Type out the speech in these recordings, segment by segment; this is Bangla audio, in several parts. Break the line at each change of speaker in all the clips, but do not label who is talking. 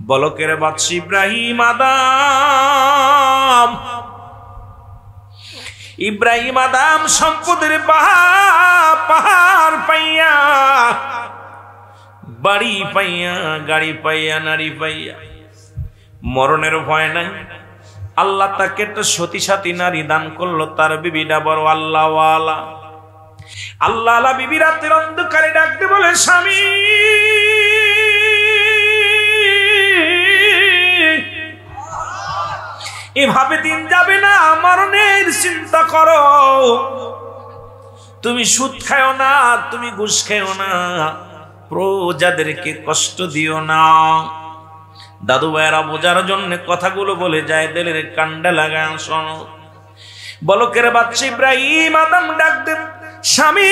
বলকের বাদশা ইব্রাহিম আদম সম্পদের পাহাড় পাইয়া, বাড়ি পাইয়া, গাড়ি পাইয়া, নারী পাইয়া, মরণের ভয় নাই। আল্লাহ তাকে একটা সতী সাথী নারী দান করলো। তার বিবিটা বড় আল্লাহওয়ালা। আল্লাহ বিবি রাতের অন্ধকারে ডাকতে বলে, স্বামী এভাবে দিন যাবে না, মরণের চিন্তা করো। তুমি সুদ খাও না, তুমি ঘুষ খাও না, প্রজাদেরকে কষ্ট দিও না। দাদু ভাইয়েরা বোঝার জন্য কথাগুলো বলে যায়, দিলের কান্ডা লাগায় শোনো। বলকের বাদশা ইব্রাহিম আদম ডাক দেন, স্বামী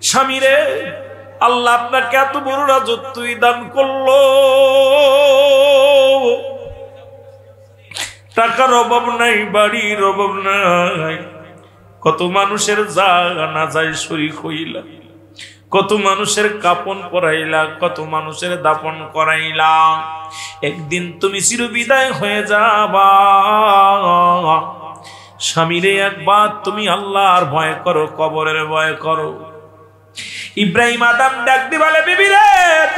স্বামী রে, আল্লাহ আপনাকে এত বড় রাজত্বই দান করলো, টাকার অভাব নাই, বাড়ির অভাব নাই, কত মানুষের না যায় শরীক হইলা, কত মানুষের কাপন করাইলা, কত মানুষের দাপন করাইলা। একদিন তুমি চিরবিদায় হয়ে যাবা। স্বামীরে একবার তুমি আল্লাহর ভয় করো, কবরের ভয় করো। ইব্রাহিম আদম ডাক দি বলে, বিবি রে,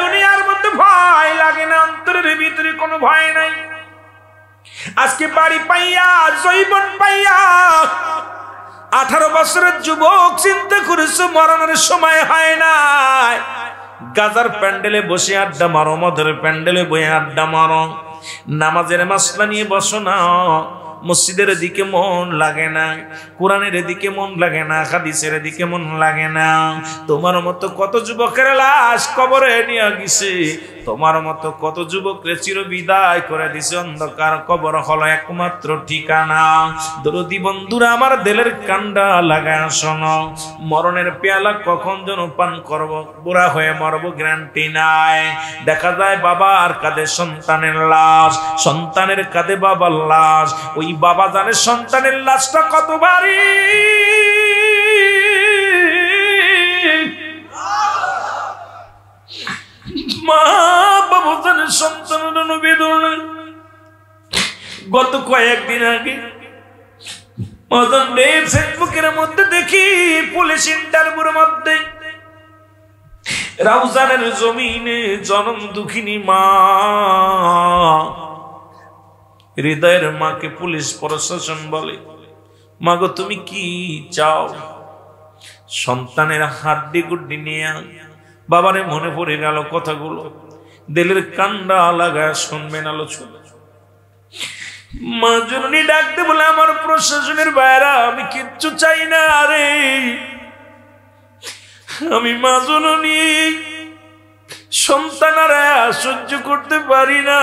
দুনিয়ার মধ্যে ভয় লাগে না, অন্তরের ভিতরে কোনো ভয় নাই। আজকে বাড়ি পাইয়া, জৈবন পাইয়া, 18 বছরের যুবক, চিন্তা করেছো মরণের সময় হয় নাই। গাজার প্যান্ডেলে বসে আড্ডা মারো, মদের প্যান্ডেলে বসে আড্ডা মারো, নামাজের মাসলা নিয়ে বসো না। মসজিদের দিকে মন লাগে না, কোরআনের দিকে মন লাগে না, হাদিসের দিকে মন লাগে না। তোমার মতো কত যুবকের লাশ কবরে নিয়ে গেছে, তোমার মতো কত যুবকরে চিরবিদায় করে দিছে। অন্ধকার কবর হলো একমাত্র ঠিকানা। দরদি বন্ধুরা আমার, দিলের কান্ডা লাগায় শোনো, মরণের পেয়ালা কখন যেন পান করব, বুড়া হয়ে মরবো গ্যারান্টি নাই। দেখা যায় বাবার কাঁধে সন্তানের লাশ, সন্তানের কাঁধে বাবার লাশ। ওই বাবা জানে সন্তানের লাশটা কত ভারী। মা বাবা জানে সন্তানের বেদনা। গত কয়েকদিন আগে ফেসবুকের মধ্যে দেখি, পুলিশ ইন্টারভিউর মধ্যে রাউজানের জমিনে জনম দুঃখিনী মা, হৃদয়ের মাকে পুলিশ প্রশাসন বলে, মাগো তুমি কি চাও? সন্তানের হাড্ডি গুড্ডি নিয়ে বাবারে মনে পড়ে গেল কথাগুলো, দিলের কান্ডা লাগায় শুনবেন আলোচনা। মা জননী ডাকতে বলে, আমার প্রশাসনের বাইরা, আমি কিচ্ছু চাই না রে, আমি মা জননী সন্তানারা সহ্য করতে পারি না।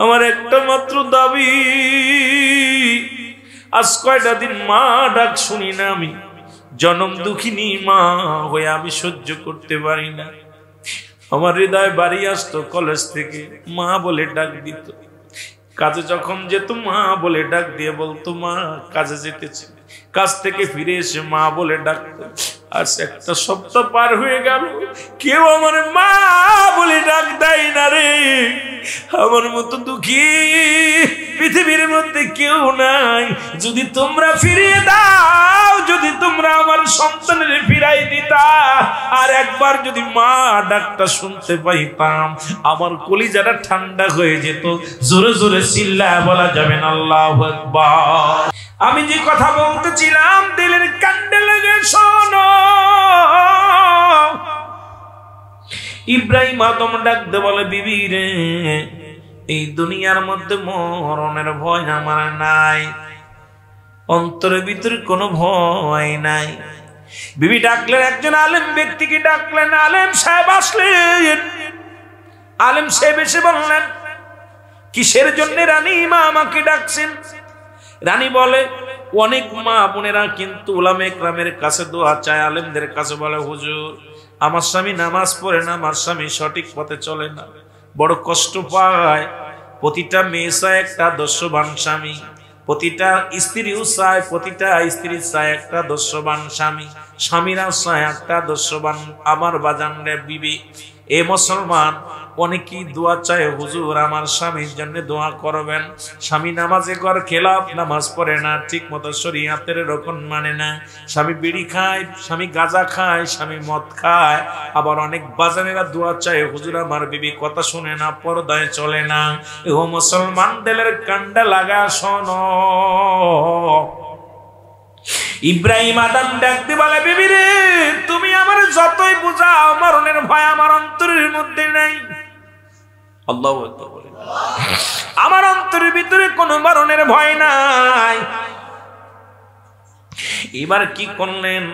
আমার একটা মাত্র দাবি, আজ কয়টা দিন মা ডাক শুনি না, আমি জনম দুঃখিনী মা হয়ে আমি সহ্য করতে পারি না। আমার হৃদয় বাড়ি আসতো কলেজ থেকে, মা বলে ডাক দিত। কাজে যখন যেত মা বলে ডাক দিয়ে বলতো মা কাজে যেতেছে, কাজ থেকে ফিরে এসে মা বলে ডাকতো। আজ একটা সপ্তাহ পার হয়ে গেল, কেউ আমার মা বলে ডাক দেয় না রে। আমার মতো দুঃখী পৃথিবীর মধ্যে কেউ নাই। যদি তোমরা ফিরিয়ে দাও, যদি তোমরা আমার সন্তানের ফিরাই দিতা, আর একবার যদি মা ডাকটা শুনতে পাইতাম, আমার কলিজাটা ঠান্ডা হয়ে যেত। জোরে জোরে চিল্লায় বলা যাবে না আল্লাহু আকবার। আমি যে কথা বলতেছিলাম, দিলের কান্ডে লেগে শোনো। ইব্রাহিম আদম ডাকতে বলে, বিবি রে, এই দুনিয়ার মধ্যে মরণের ভয় আমার নাই, অন্তরের ভিতরে কোনো ভয় নাই। বিবি ডাকলেন, একজন আলেম ব্যক্তিকে ডাকলেন। আলেম সাহেব আসলেন। আলেম সাহেব এসে বললেন, কিসের জন্য রানী মা আমাকে ডাকছেন? রানী বলে, অনেক মা বোনেরা কিন্তু উলামা ইকরামের কাছে দোয়া চায়, আলেমদের কাছে বলে, হুজুর আমার স্বামী নামাজ পড়ে না, আমার স্বামী সঠিক পথে চলে না, বড় কষ্ট পায়। প্রতিটা মেয়ে চায় একটা আদর্শবান স্বামী, প্রতিটা স্ত্রীও চায়, প্রতিটা স্ত্রী চায় একটা আদর্শবান স্বামী, স্বামীরা চায় একটা আদর্শবান। আমার বাজান রে বিবি, এ মুসলমান, অনেকেই দোয়া চায়, হুজুর আমার স্বামীর জন্য দোয়া করবেন। স্বামী নামাজে ঘর খেলাফ, নামাজ পড়ে না, ঠিক মতো শরীয়তের রকম মানে না, স্বামী বিড়ি খায়, স্বামী গাঁজা খায়, স্বামী মদ খায়। আবার অনেক বাজানেরা দোয়া চায়, হুজুর আমার বিবি কথা শুনে না, পর্দায় চলে না। ও মুসলমান, দিলের কান্ডা লাগা শোনো। ইব্রাহিম আদম ডাকতে বলে, বিবি রে, তুমি আমার যতই বুঝাও, মরণের ভয় আমার অন্তরের মধ্যে নাই। আল্লাহু আকবার বলেন। আমার অন্তরের ভিতরে কোনো মরণের ভয় নাই। এবার কি করলেন?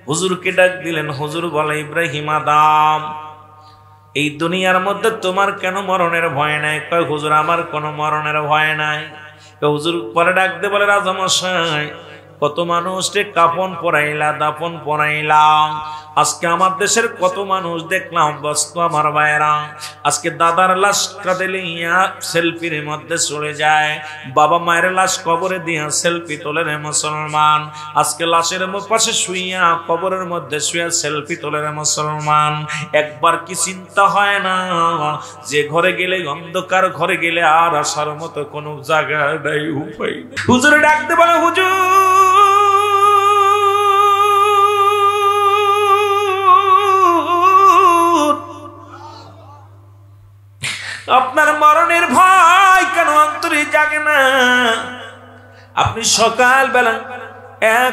হুজুরকে ডাক দিলেন। হুজুর বলে, ইব্রাহিম আদম, এই দুনিয়ার মধ্যে তোমার কেন মরণের ভয় নাই? কয়, হুজুর আমার কোনো মরণের ভয় নাই। হুজুর পরে ডাকতে বলে, রাজামশাই, কত মানুষকে কাফন পরাইলা, দাফন পরাইলাম, আজকে আমার দেশের কত মানুষ দেখলাম বস্তু আমার ভাইরা, আজকে দাদার লাশ কাঁধে লইয়া সেলফির মধ্যে চলে যায়, বাবা মায়ের লাশ কবরে দিয়া সেলফি তোলে রে মুসলমান, আজকে লাশের পাশে শুইয়া কবরের মধ্যে শুইয়া সেলফি তোলে রে মুসলমান। একবার কি চিন্তা হয় না যে ঘরে গেলে, অন্ধকার ঘরে গেলে আর আসার মতো কোনো জায়গা নাই, উপায় নেই। হুজুর ডাকতে বলে, হুজুর আপনার মরণের ভয় কেন অন্তরে জাগে না? আপনি সকাল বেলা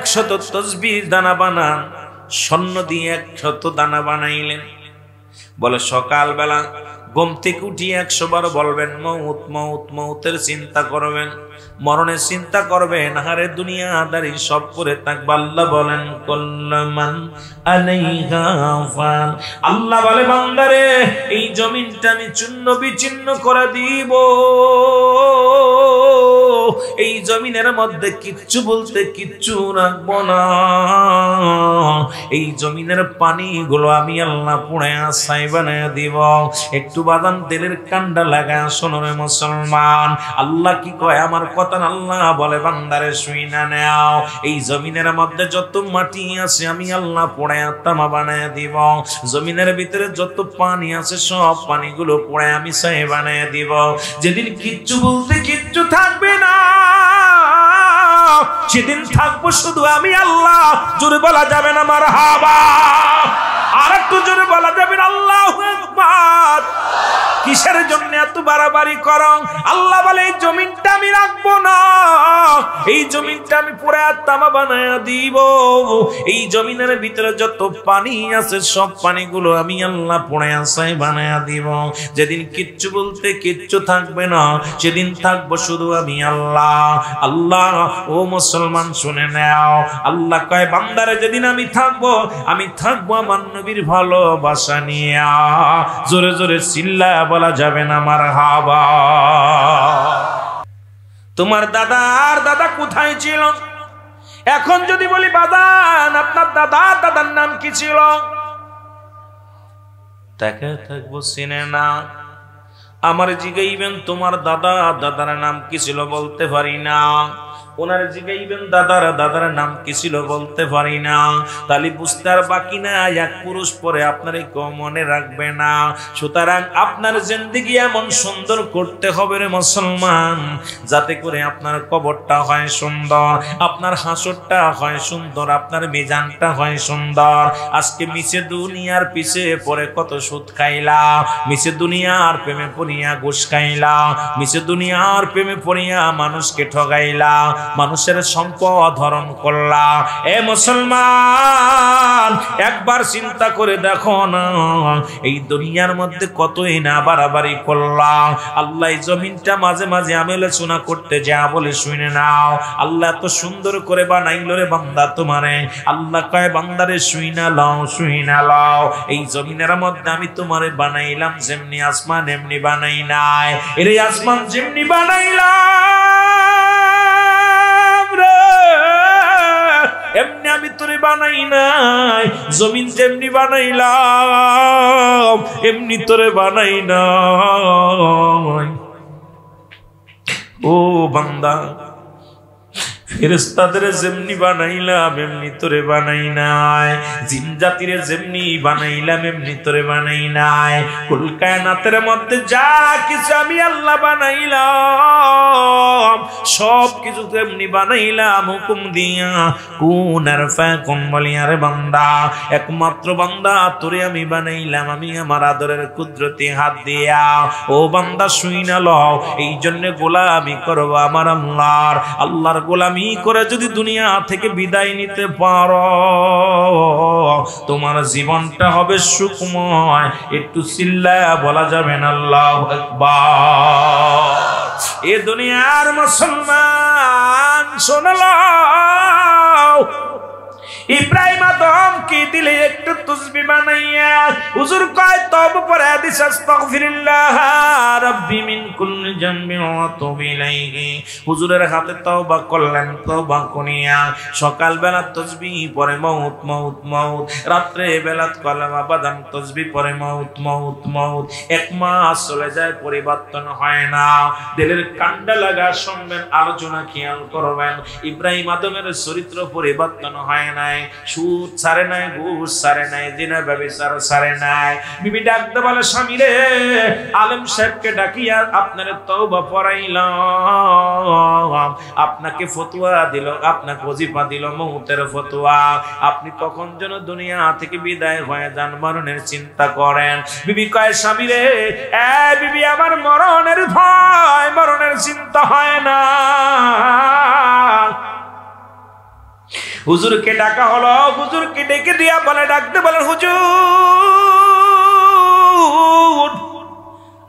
100 তসবিহ দানা বানান, স্বর্ণ দিয়ে 100 দানা বানাইলেন। বলে সকাল বেলা ঘুম থেকে উঠি 100 বার বলবেন মউত মউত, মউতের চিন্তা করবেন, মরণের চিন্তা করবেন। হারে দুনিয়াদারি সব করে থাকবে। আল্লাহ বলেন, কুল্লুমান আলাইহা ফান, আল্লাহ বলে, বান্দারে এই জমিনটা আমি চূর্ণ বিচূর্ণ করে দিব, এই জমিনের মধ্যে কিচ্ছু বলতে কিচ্ছু রাখবো না, এই জমিনের পানিগুলো আমি আল্লাহ পুড়ে ছাই বানায় দিব। একটু বাদাম তেলের কান্ডা লাগায় শোনো রে মুসলমান, আল্লাহ কি কয় আমার কথা? আল্লাহ বলে, বান্দারে শুই না নাও, এই জমিনের মধ্যে যত মাটি আছে আমি আল্লাহ পোড়ায় তামা বানায় দিব, জমিনের ভিতরে যত পানি আছে সব পানিগুলো পোড়ায় আমি ছাই বানায় দিব। যেদিন কিচ্ছু বলতে কিচ্ছু থাকবে না, সেদিন থাকবো শুধু আমি আল্লাহ। জোরে বলা যাবে না মারহাবা? আর একটু জোরে বলা যাবে না আল্লাহু আকবার? কিসের জন্য এত বাড়াবাড়ি করো? আল্লাহ বলে, এই জমিনটা আমি রাখবো না, এই জমিনটা আমি পুরা তামা বানায়া দিব, এই জমিনের ভিতরে যত পানি আছে সব পানিগুলো আমি আল্লাহ পুড়ায়া ছাই বানায়া দিব। যেদিন কিচ্ছু বলতে কিচ্ছু থাকবে না, সেদিন থাকবো শুধু আমি আল্লাহ। আল্লাহ, ও মুসলমান শুনে নাও, আল্লাহ কয়, বান্দারে যেদিন আমি থাকবো আমার নবীর ভালোবাসা নিয়া। জোরে জোরে চিল্লা বলা যাবে না মারহাবা? তোমার দাদা কোথায় ছিল? এখন যদি বলি বাদান, আপনার দাদার নাম কি ছিল? তাকে থাকবো চিনে না। আমার জিগাইবেন তোমার দাদার নাম কি ছিল? বলতে পারি না। ওনার জিগাইবেন দাদার নাম কি ছিল? বলতে পারি না। তাহলে বুঝতে আর বাকি না, এক পুরুষ পরে আপনার কেউ মনে রাখবে না। সুতরাং আপনার জিন্দেগি এমন সুন্দর করতে হবে রে মুসলমান, যাতে করে আপনার কবরটা হয় সুন্দর, আপনার হাসরটা হয় সুন্দর, আপনার মিজানটা হয় সুন্দর। আজকে মিছে দুনিয়ার পিছে পরে কত সুদ খাইলা, মিছে দুনিয়ার প্রেমে পড়িয়া ঘুষ খাইলা, মিছে দুনিয়ার প্রেমে পড়িয়া মানুষকে ঠগাইলা, মানুষের সম্পদ হরণ করলা। এ মুসলমান, একবার চিন্তা করে দেখো না, এই দুনিয়ার মধ্যে কতই না বাড়াবাড়ি করলাম। আল্লাহ এই জমিনটা মাঝে মাঝে আলোচনা করতে যা বলে শুনে নাও। আল্লাহ এত সুন্দর করে বানাইলো রে বান্দা তোমারে। আল্লাহ কয়, বান্দারে শুই না লাও, এই জমিনের মধ্যে আমি তোমারে বানাইলাম যেমনি আসমান এমনি বানাই নাই। এর আসমান যেমনি বানাইলাম এমনি আমি তোরে বানাই নাই, জমিন যেমনি বানাইলাম এমনি তোরে বানাই নাই। ও বান্দা, ফেরেশতাদের যেমনি বানাইলাম এমনি তোরে বানাই নাই, জিন জাতিরে যেমনি বানাইলাম এমনি তোরে বানাই নাই। কুল কায়নাতের মধ্যে যা কিছু আমি আল্লাহ বানাইলাম সব কিছু তেমনি বানাইলাম হুকুম দিয়া, কুন আর ফাকুন বলিয়া। রে বান্দা, একমাত্র বান্দা তোরে আমি বানাইলাম আমি আমার আদরের কুদরতি হাত দিয়া। ও বান্দা শুইনা লও, এই জন্য গোলামি করবো আমার আল্লাহর। আল্লাহর গোলামি করে যদি দুনিয়া থেকে বিদায় নিতে পারো তোমার জীবনটা হবে সুখময়। একটু চিল্লায়া বলা যাবে না আল্লাহু আকবার। এ দুনিয়ার মুসলমান শোনালো, ইব্রাহিম আদম কি দিলে একটু তসবিহ বানাইয়া হুজুর কয় তওবা পড়ে হাদিস আস্তাগফিরুল্লাহ রাব্বি মিন কুল্লি জামবিন ওয়া তুবু ইলাইহি। হুজুরের হাতে তওবা করলেন, তওবা করিয়া সকাল বেলা তসবিহ পড়ে মউত মউত মউত, রাত্রে বেলা কলমা বাদাম তসবিহ পড়ে মউত মউত মউত। এক মাস চলে যায় পরিবর্তন হয় না। দিলের কান্ডা লাগা শুনবেন, আলোচনা খেয়াল করবেন। ইব্রাহিম আদমের চরিত্র পরিবর্তন হয় নাই, সুদ ছাড়ে নাই, ঘুষ ছাড়ে নাই, জিনা ব্যভিচার ছাড়ে নাই। বিবি ডাকতে বলে স্বামী রে, আলেম সাহেবকে ডাকিয়া আপনারে তওবা পড়াইলাম, আপনাকে ফতোয়া দিল, আপনাকে ওজিফা দিল মউতের ফতোয়া, আপনি কখন যেন দুনিয়া থেকে বিদায় হয়ে যান, মরণের চিন্তা করেন। বিবি কয় স্বামী রে, এ বিবি আমার মরণের ভয়, মরণের চিন্তা হয় না। হুজুরকে ডাকা হলো, হুজুরকে ডেকে দিয়া বলে, ডাকতে বলেন হুজুর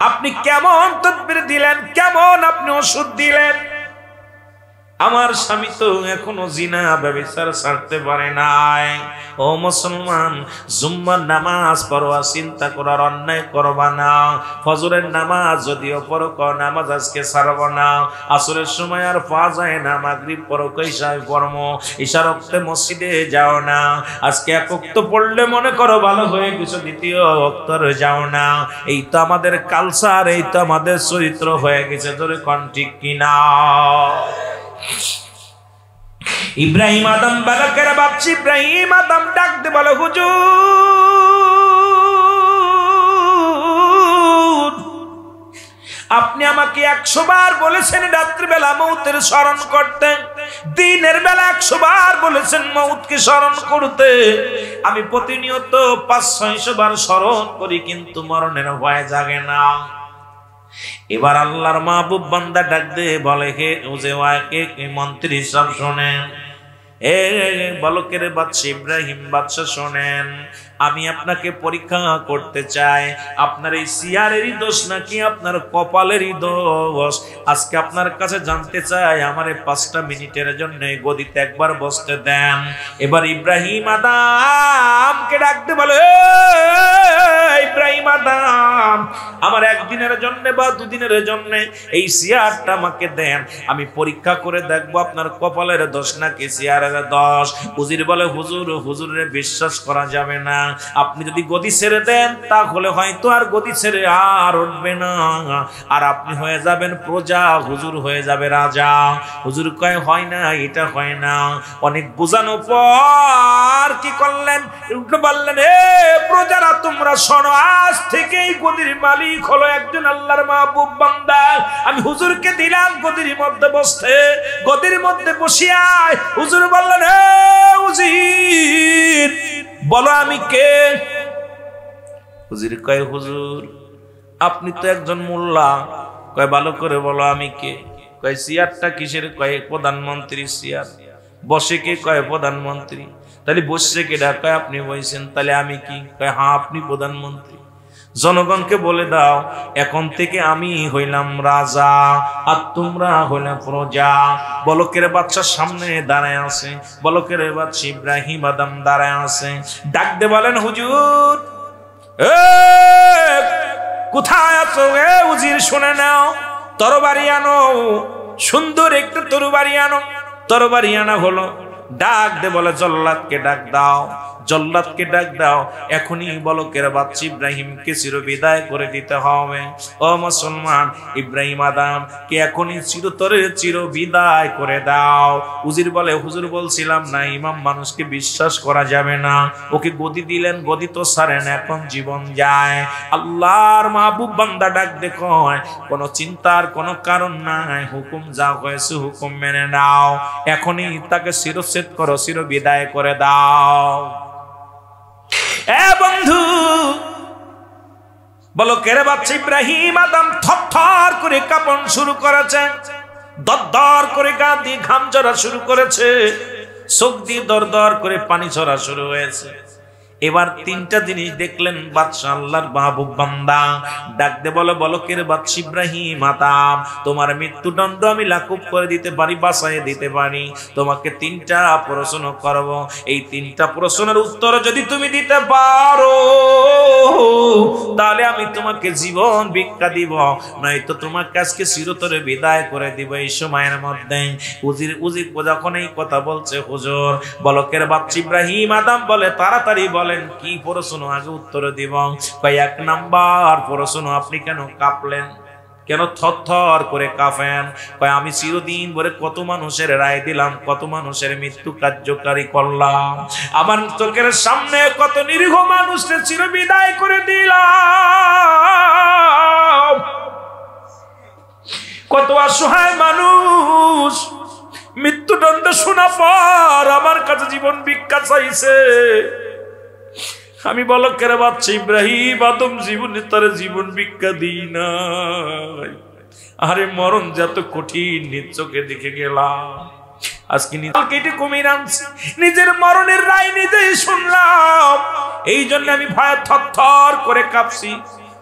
আপনি কেমন তাকবীর দিলেন, কেমন আপনি ওষুধ দিলেন, আমার স্বামী তো এখনো জিনা ব্যভিচার ছাড়তে পারে নাই। ও মুসলমান, জুম্মার নামাজ পড়া চিন্তা করার অন্যায় করবা না। ফজরের নামাজ যদিও পড়ো নামাজ আজকে ছাড়ব না, আসরের সময় আর পাওয়া যায় না, মাগরিব পড়ো কইসায় পড়মো, ইশার ওয়াক্তে মসজিদে যাও না, আজকে এক ওয়াক্ত পড়লে মনে করো ভালো হয়ে কিছু, দ্বিতীয় ওয়াক্তর যাও না। এই তো আমাদের কালচার, এই তো আমাদের চরিত্র হয়ে গেছে। ধরে কোন ঠিক কিনা? ইব্রাহিম আদম বালকের বাপজি ইব্রাহিম আদম ডাকতে বলে হুজুর আপনি আমাকে 100 বার বলেছেন রাত্রিবেলা মউতের স্মরণ করতে, দিনের বেলা 100 বার বলেছেন মউতকে স্মরণ করতে। আমি প্রতিনিয়ত 500-600 বার স্মরণ করি, কিন্তু মরণের ভয় জাগে না। এবার আল্লাহর মাহবুব বান্দা ডাক দিয়ে বলে, হে উজেওয়াকে মন্ত্রী সব শোনেন, এ বালকের বাদশা ইব্রাহিম বাদশা শোনেন, আমি আপনাকে পরীক্ষা করতে চাই, আপনার এই সিয়ারেরই দোষ নাকি আপনার কপালেরই দোষ। আজকে আপনার কাছে জানতে চাই, আমারে 5টা মিনিটের জন্য গদিতে একবার বসতে দেন। এবার ইব্রাহিম আদমকে ডাকতে বলে, ইব্রাহিম আদম আমার একদিনের জন্য বা দুদিনের জন্য এই সিয়ারটা আমাকে দেন, আমি পরীক্ষা করে দেখবো আপনার কপালের দোষ নাকি সিয়ারের দোষ। উজির বলে, হুজুর হুজুরের বিশ্বাস করা যাবে না, আপনি যদি গদি ছেড়ে দেন তাহলে হয়তো আর গদি ছেড়ে আর উঠবে না, আর আপনি হয়ে যাবেন প্রজা, হুজুর হয়ে যাবে রাজা। হুজুর কয় হয় না, এটা হয় না। অনেক বোঝানো পর কি করলেন, বললেন, এ প্রজারা তোমরা শোনো, আজ থেকে এই গদির মালিক হলো একজন আল্লাহর মাহবুব বান্দা। আমি হুজুরকে দিলাম গদির মধ্যে বসতে, গদির মধ্যে বসিয়া হুজুর বললেন, হে উজির বলো আমি কে? হুজুর কয়, হুজুর আপনি তো একজন মোল্লা। কয় ভালো করে বলো আমি কে? কয় সিয়ারটা কিসের? কয় প্রধানমন্ত্রী সিয়ার। বসে কে? কয় প্রধানমন্ত্রী। তাহলে বসছে কে? কয় আপনি বসেন। তাহলে আমি কি? কয় হ্যাঁ আপনি প্রধানমন্ত্রী। জনগণকে বলে দাও এখন থেকে আমি হইলাম রাজা আর তোমরা হইলাম প্রজা। বলকের বাচ্চার সামনে দাঁড়ায় আছে, বলকের বাচ্চা ইব্রাহিম আদম দাঁড়ায় আছে। ডাক দে বলেন, হুজুর কোথায় আছো? এ উজির শুনে নাও, তরবারি আনো, সুন্দর একটু তরবারি আনো। তরবারি আনা হলো। ডাক দে বলে, জল্লাদকে ডাক দাও। জল্লাদকে ডাক দাও, এখনই বলকের বাচ্চা ইব্রাহিমকে চিরবিদায় করে দিতে হবে। ও মুসলমান, ইব্রাহিম আদম কে এখনই চিরতরে চিরবিদায় করে দাও। উজির বলে, হুজুর বলছিলাম না ইমাম মানুষকে বিশ্বাস করা যাবে না, ওকে গদি দিলেন, গদি তো ছাড়েন, এখন জীবন যায়। আল্লাহর মাহবুব বান্দা ডাক দেখো, কোনো চিন্তার কোনো কারণ নাই, হুকুম যা হয়েছে হুকুম মেনে নাও, এখনই তাকে শিরচ্ছেদ করো, চিরবিদায় করে দাও। এ বন্ধু, বলো কেরে বাচ্চা ইব্রাহিম আদম থরথর করে কাঁপন শুরু করেছে, দরদর করে গা দিয়ে ঘাম ঝরা শুরু করেছে, চোখ দিয়ে দরদর করে পানি ঝরা শুরু হয়েছে। এবার তিনটা জিনিস দেখলেন বাদশাহ আল্লাহর মাহবুব বান্দা ডাক দে বলে, বলকের বাদশা ইব্রাহিম আদম, তোমার মৃত্যুদণ্ড আমি লাকুব করে দিতে পারি, বাঁচাইয়ে দিতে পারি, তোমাকে তিনটা প্রশ্ন করব, এই তিনটা প্রশ্নের উত্তর যদি তুমি দিতে পারো তাহলে আমি তোমাকে জীবন ভিক্ষা দিব, নয়তো তোমাকে আজকে চিরতরে বিদায় করে দিব। এই সময়ের মধ্যে উজির যখন এই কথা বলছে, হুজুর বলকের বাদশা ইব্রাহিম আদম বলে, তাড়াতাড়ি বলেন কি প্রশ্ন আগে উত্তর দিব। এক নাম্বার প্রশ্ন, আপনি কেন কাঁপলেন, কেন থরথর করে কাঁপেন? আমি চিরদিন ভরে কত মানুষের রায় দিলাম, কত মানুষের মৃত্যু কার্যকারী করলাম, আমার চোখের সামনে কত নিরীহ মানুষকে চিরবিদায় করে দিলাম, কত অসহায় মানুষ মৃত্যুদণ্ড শোনা পর আমার কাছে জীবন ভিক্ষা চাইছে। আমি বলকের বাচ্চা ইব্রাহিম আদম জীবনে তার জীবন ভিক্ষা দিই নাই। আরে মরণ যত কঠিন নিজ চোখে দেখে গেলাম, আজকে কেটে কমিয়ে আনছি, নিজের মরণের রায় নিজেই শুনলাম, এই জন্য আমি ভয়ে থরথর করে কাঁপছি।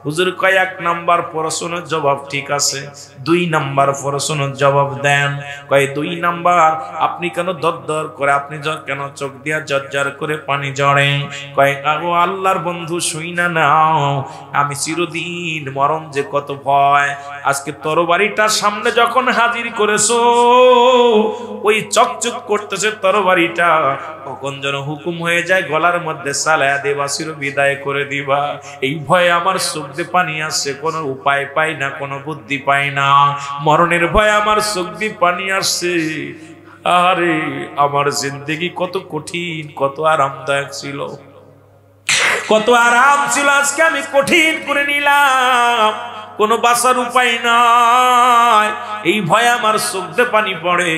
হুজুর কয়েক নাম্বার প্রশ্নের জবাব ঠিক আছে, 2 নাম্বার প্রশ্নের জবাব দেন। কয় 2 নাম্বার, আপনি কেন দরদর করে, আপনি কেন চোখ দিয়া জর্জর করে পানি ঝরে? কয় আগো আল্লাহর বন্ধু শুই না নাও, আমি চিরদিন মরণ যে কত ভয়, আজকে তরবারিটার সামনে যখন হাজির করেছো, ওই চকচক করতেছে তরবারিটা, কখন যেন হুকুম হয়ে যায় গলার মধ্যে চালায়া দেবা, চিরবিদায় করে দিবা। এই ভয়ে আমার চোখ দিয়ে পানি আসছে, কোনো উপায় পাই না, কোনো বুদ্ধি পাই না, মরণের ভয়ে আমার চোখ দিয়ে পানি আসছে। আরে আমার জিন্দেগি কত কঠিন, কত আরামদায়ক ছিল, কত আরাম ছিল, আজকে আমি কঠিন করে নিলাম, কোনো বাঁচার উপায় নাই, এই ভয়ে আমার চোখ দিয়ে পানি পড়ে।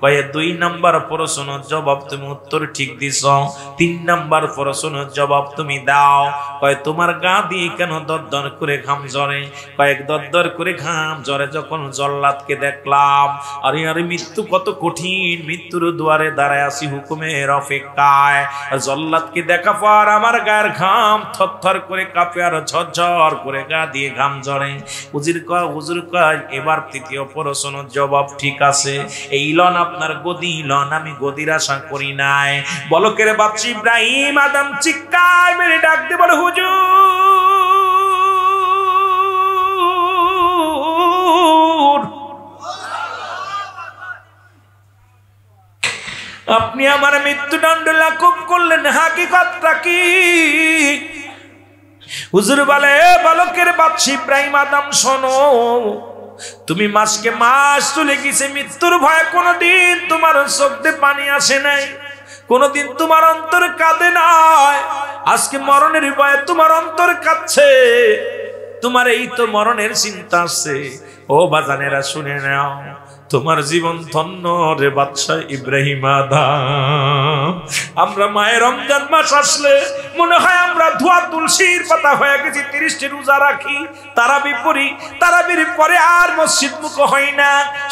কয়ে 2 নাম্বার প্রশ্নের জবাব তুমি উত্তর ঠিক দিছ, 3 নাম্বার প্রশ্নের জবাব তুমি দাও। কয়ে তোমার গা দিয়ে কেন দরদর করে ঘাম ঝরে? কয়েক দরদর করে ঘাম ঝরে যখন জল্লাদকে দেখলাম। আরে আরে মৃত্যু কত কঠিন, মৃত্যুর দুয়ারে দাঁড়ায় আসি হুকুমের অপেক্ষায়, জল্লাদকে দেখা পর আমার গায়ের ঘাম থরথর করে কাঁপে আর ঝরঝর করে গা দিয়ে ঘাম ঝরে। হুজুর কয় এবার 3য় প্রশ্নের জবাব ঠিক আছে, এই লন আপনার গদি, লন আমি গদির আশা করি নাই। বলকের বাচ্চা ইব্রাহিম আদম চিৎকার মেরে ডাক দিয়ে বলে, হুজুর আপনি আমার মৃত্যুদণ্ড লাকুব করলেন, হাকিকতটা কি? হুজুর বলে, বলকের বাচ্চা ইব্রাহিম আদম শোনো, তুমি মাসকে মাস চলে গেছে, মৃত্যুর ভয়ে কোনদিন তোমার চোখ দিয়ে পানি আসে নাই, কোনদিন তোমার অন্তর কাঁদে নাই, আজকে মরণের ভয়ে তোমার অন্তর কাঁদছে, তোমার এই তো মরণের চিন্তা আসছে। ও বাজানেরা শুনে নাও, তোমার জীবন ধন্য রে বাদশা ইব্রাহিম আদম। আমরা মায়ের রমজান মাস আসলে মনে হয় আমরা ধোয়া তুলসীর পাতা হয়ে গেছি, 30টি রোজা রাখি, তারাবি পড়ি, তারাবির পরে আর মসজিদ মুখ হই না,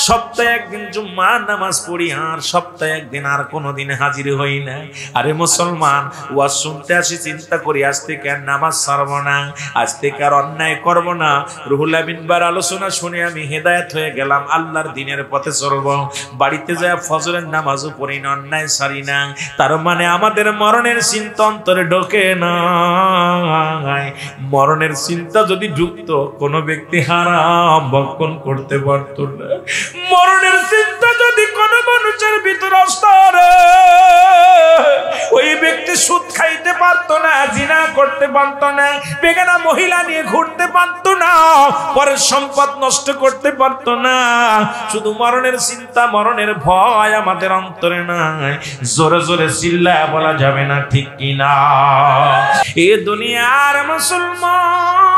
সপ্তাহে একদিন জুম্মার নামাজ পড়ি, আর সপ্তাহে একদিন আর কোনোদিন হাজির হই না। আরে মুসলমান, ওয়াজ শুনতে আসি, চিন্তা করি আজ থেকে আর নামাজ ছাড়ব না, আজ থেকে আর অন্যায় করব না। রুহুল আমিন বার আলোচনা শুনে আমি হেদায়েত হয়ে গেলাম, আল্লাহর দিনের পথে চলব, বাড়িতে যায় ফজরের নামাজও পড়ি না, অন্যায় ছাড়ি না। তার মানে আমাদের মরণের চিন্তা অন্তরে ঢোকে না। মরণের চিন্তা যদি ঢুকতো, কোনো ব্যক্তি হারাম ভক্ষণ করতে পারত না। মরণের চিন্তা যদি যদি কোনো মানুষের ভিতর অস্তরে ওই ব্যক্তি সুদ খাইতে পারতো না, জিনা করতে পারতো না, বেগানা মহিলা নিয়ে ঘুরতে পারতো না, পরের সম্পদ নষ্ট করতে পারতো না, শুধু মরণের চিন্তা, মরণের ভয় আমাদের অন্তরে নাই, জোরে জোরে চিল্লায় বলা যাবে না ঠিক কিনা? এ দুনিয়ার মুসলমান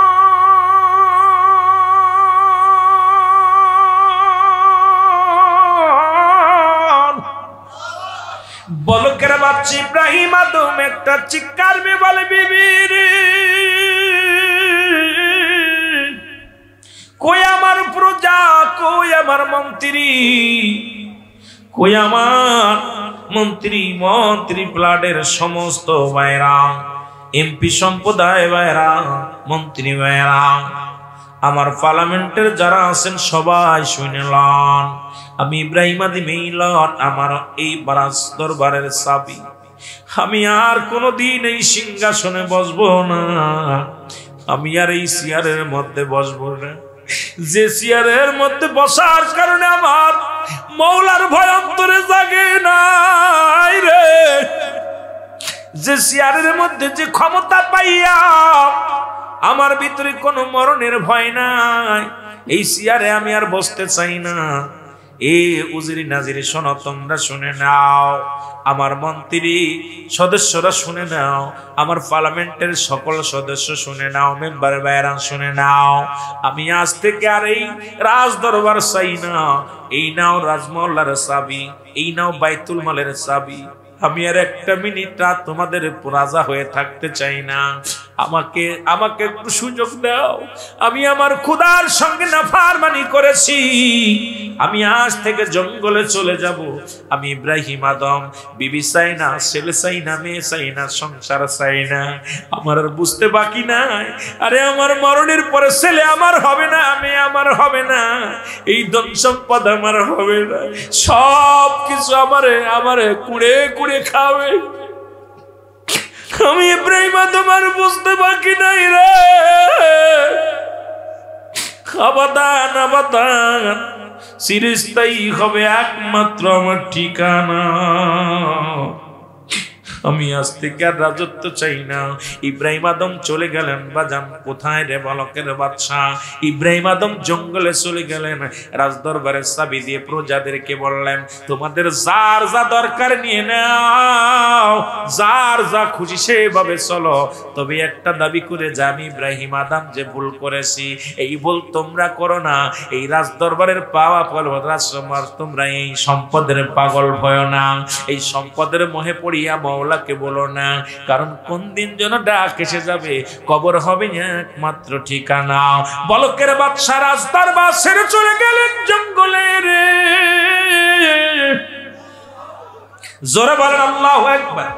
বলকের বাচ্চা ইব্রাহিম আদম একটা চিৎকার মে বলে, বিবির কই আমার প্রজা, কই আমার মন্ত্রী, কই আমার মন্ত্রী প্লাডের সমস্ত ভাইরা, এমপি সম্প্রদায় ভাইরা, মন্ত্রী ভাইরা, আমার পার্লামেন্টের যারা আছেন সবাই শুনলেন, আমি ইব্রাহিম আদিম এইলন আমার এই বারাস দরবারের চাবি, আমি আর কোনদিন এই সিংহাসনে বসবো না, আমি আর এই চেয়ারের মধ্যে বসবো না, যে চেয়ারের মধ্যে বসার কারণে আমার মৌলার ভয় অন্তরে জাগে নাই রে, যে চেয়ারের মধ্যে যে ক্ষমতা পাইয়া আমার ভিতরে কোনো মরণের ভয় নাই, এই চেয়ারে আমি আর বসতে চাই না। এ উজিরি নাজিরি শোনো, তোমরা শুনে নাও, আমার মন্ত্রী সদস্যরা শুনে নাও, আমার পার্লামেন্টের সকল সদস্য শুনে নাও, মেম্বার ভাইরা শুনে নাও, আমি আজ থেকে আর এই রাজ দরবার চাই না, এই নাও রাজমহল্লার চাবি, এই নাও বাইতুল মালের চাবি, আমি আর একটা মিনিট রাত তোমাদের রাজা হয়ে থাকতে চাই না, আমাকে একটু সুযোগ দাও, আমি আমার খোদার সঙ্গে নাফরমানি করেছি, আমি আজ থেকে জঙ্গলে চলে যাব, আমি ইব্রাহিম আদম বিবি চাই না, ছেলে চাই না, মেয়ে চাই না, সংসার চাই না, আমার আর বুঝতে বাকি নাই, আরে আমার মরণের পরে ছেলে আমার হবে না, মেয়ে আমার হবে না, এই ধন সম্পদ আমার হবে না, সব কিছু আমারে কুড়ে কুড়ে খাবে, আমি ইব্রাহিম আদম আর বুঝতে বাকি নাই রে, আবাদান চিরস্থায়ী হবে একমাত্র আমার ঠিকানা, আমি আজ থেকে আর রাজত্ব চাই না। ইব্রাহিম আদম চলে গেলেন বাজান কোথায় রে বালকের বাদশা, ইব্রাহিম আদম জঙ্গলে চলে গেলেন, রাজদরবারের চাবি দিয়ে প্রজাদেরকে বললেন, তোমাদের যার যা দরকার নিয়ে নাও, যার যা খুশি সেভাবে চলো, তবে একটা দাবি করে যে আমি ইব্রাহিম আদম যে ভুল করেছি, এই ভুল তোমরা করো না, এই রাজদরবারের পাওয়া রাজকুমার তোমরা এই সম্পদের পাগল ভয় না, এই সম্পদের মোহে পড়িয়া মাওলাকে বলো না, কারণ কোন দিন যেন ডাক এসে যাবে, কবর হবে একমাত্র ঠিকানা। বলকের বাদশা রাজদরবার ছেড়ে চলে গেলেন জঙ্গলে রে, জোরে বলেন আল্লাহু আকবার।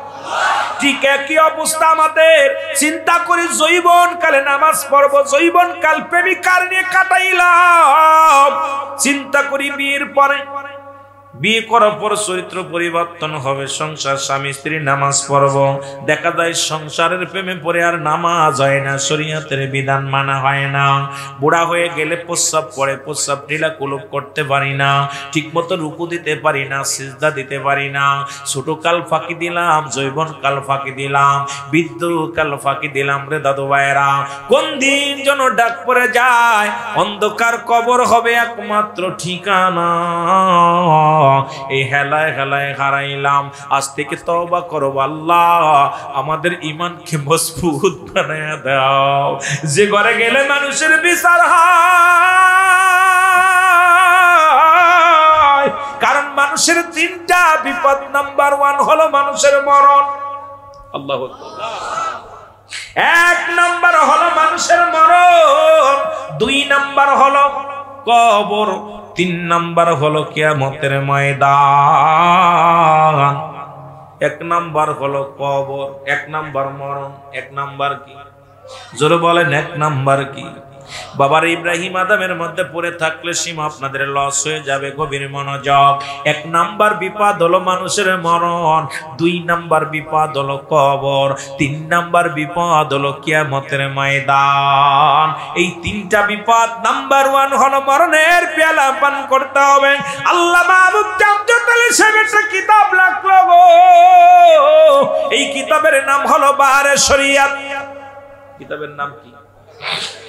ঠিক একই অবস্থা আমাদের, চিন্তা করি যৌবন কালে নামাজ পড়ব, যৌবন কাল প্রেমিকার নিয়ে কাটাইলাম, চিন্তা করি বিয়ের পরে, বিয়ে করার পর চরিত্র পরিবর্তন হবে, সংসার স্বামী স্ত্রী নামাজ পড়ব, দেখা যায় সংসারের প্রেমে পড়ে আর নামাজ হয় না, শরীয়তের বিধান মানা হয় না, বুড়া হয়ে গেলে প্রস্রাব করে, প্রস্রাব ঢিলা কুলুপ করতে পারি না, ঠিক মতো রুকু দিতে পারি না, সিজদা দিতে পারি না, ছোট কাল ফাঁকি দিলাম, যৌবন কাল ফাঁকি দিলাম, বৃদ্ধ কাল ফাঁকি দিলাম রে দাদু ভাইরা, কোন দিন যেন ডাক পড়ে যায়, অন্ধকার কবর হবে একমাত্র ঠিকানা, এই হেলায় হেলায় হারাইলাম, আজ থেকে তওবা করব, আল্লাহ আমাদের ঈমানকে মজবুত বানায়া দাও, যে ঘরে গেলে মানুষের বিচার হয়, কারণ মানুষের তিনটা বিপদ, নাম্বার 1 হলো মানুষের মরণ, আল্লাহু আকবার, 1 নাম্বার হলো মানুষের মরণ, 2 নাম্বার হলো কবর, 3 নাম্বার হলো কিয়ামতের ময়দান। 1 নাম্বার হলো কবর, 1 নাম্বার মরণ, 1 নাম্বার কি? জোরে বলেন 1 নাম্বার কি? বাবার ইব্রাহিম আদমের মধ্যে পড়ে থাকলে সীমা আপনাদের লস হয়ে যাবে। গভীর মনোযোগ। 1 নাম্বার বিপদ হলো মানুষের মরণ, 2 নাম্বার বিপদ হলো কবর, 3 নাম্বার বিপদ হলো কিয়ামতের ময়দান। এই 3টা বিপদ। নাম্বার 1 হলো মরণের পেয়ালা পান করতে হবে। আল্লাহ মাহবুব জামজাত আলী সাহেবের একটা কিতাব লাগলো গো, এই কিতাবের নাম হলো বাহারে শরিয়াত। কিতাবের নাম কি?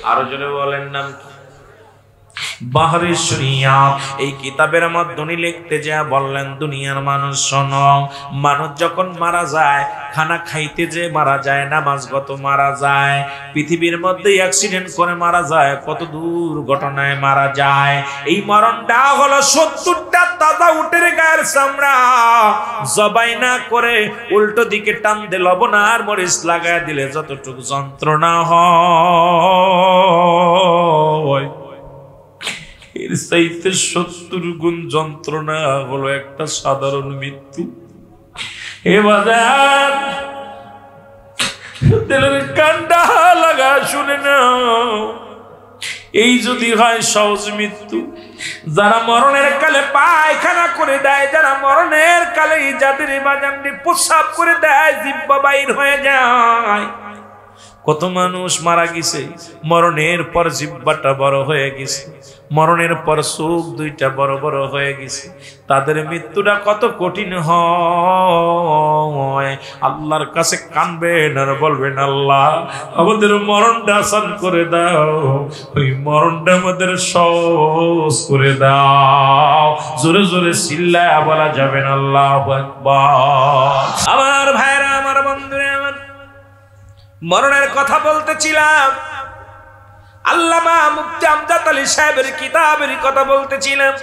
আরো জোরে বলেন, নাম কি? বাহারে শরিয়াত। এই কিতাবের মধ্যে উনি লিখতে যা বললেন, দুনিয়ার মানুষ শোনো, মানুষ যখন মারা যায়, খানা খাইতে যে মারা যায়, নামাজগত মারা যায়, পৃথিবীর মধ্যে অ্যাক্সিডেন্ট করে মারা যায়, কত দুর্ঘটনায় মারা যায়। এই মরণটা হলো 70টা তাজা উটের গায়ের চামড়া জবাই না করে উল্টো দিকে টান দিয়ে লবণ আর মরিচ লাগায় দিলে যতটুকু যন্ত্রণা হয়, এর চাইতে 70 গুণ যন্ত্রণা হলো একটা সাধারণ মৃত্যু। এবার দিলের কান্ডা লাগা শুনে নাও, এই যদি হয় সহজ মৃত্যু, যারা মরণের কালে পায়খানা করে দেয়, যারা মরণের কালে যাদের বাজানটি প্রস্রাব করে দেয়, জিহ্বা বাইর হয়ে যায়। কত মানুষ মারা গেছে, মরণের পর জিহ্বাটা বড় হয়ে গেছে, মরণের পর চোখ 2টা বড় বড় হয়ে গেছে। তাদের মৃত্যুটা কত কঠিন হয়। আল্লাহর কাছে কানবেন আর বলবেন, আল্লাহ আমাদের মরণটা আসান করে দাও, ওই মরণটা আমাদের সহজ করে দাও। জোরে জোরে চিল্লায় বলা যাবেন আল্লাহু আকবার। আমার ভাইরা, আমার বন্ধুরা, আমার মরণের কথা বলতেছিলাম, আল্লামা মুফতি আমজাদ আলী সাহেবের কিতাবের কথা বলতেছিলাম।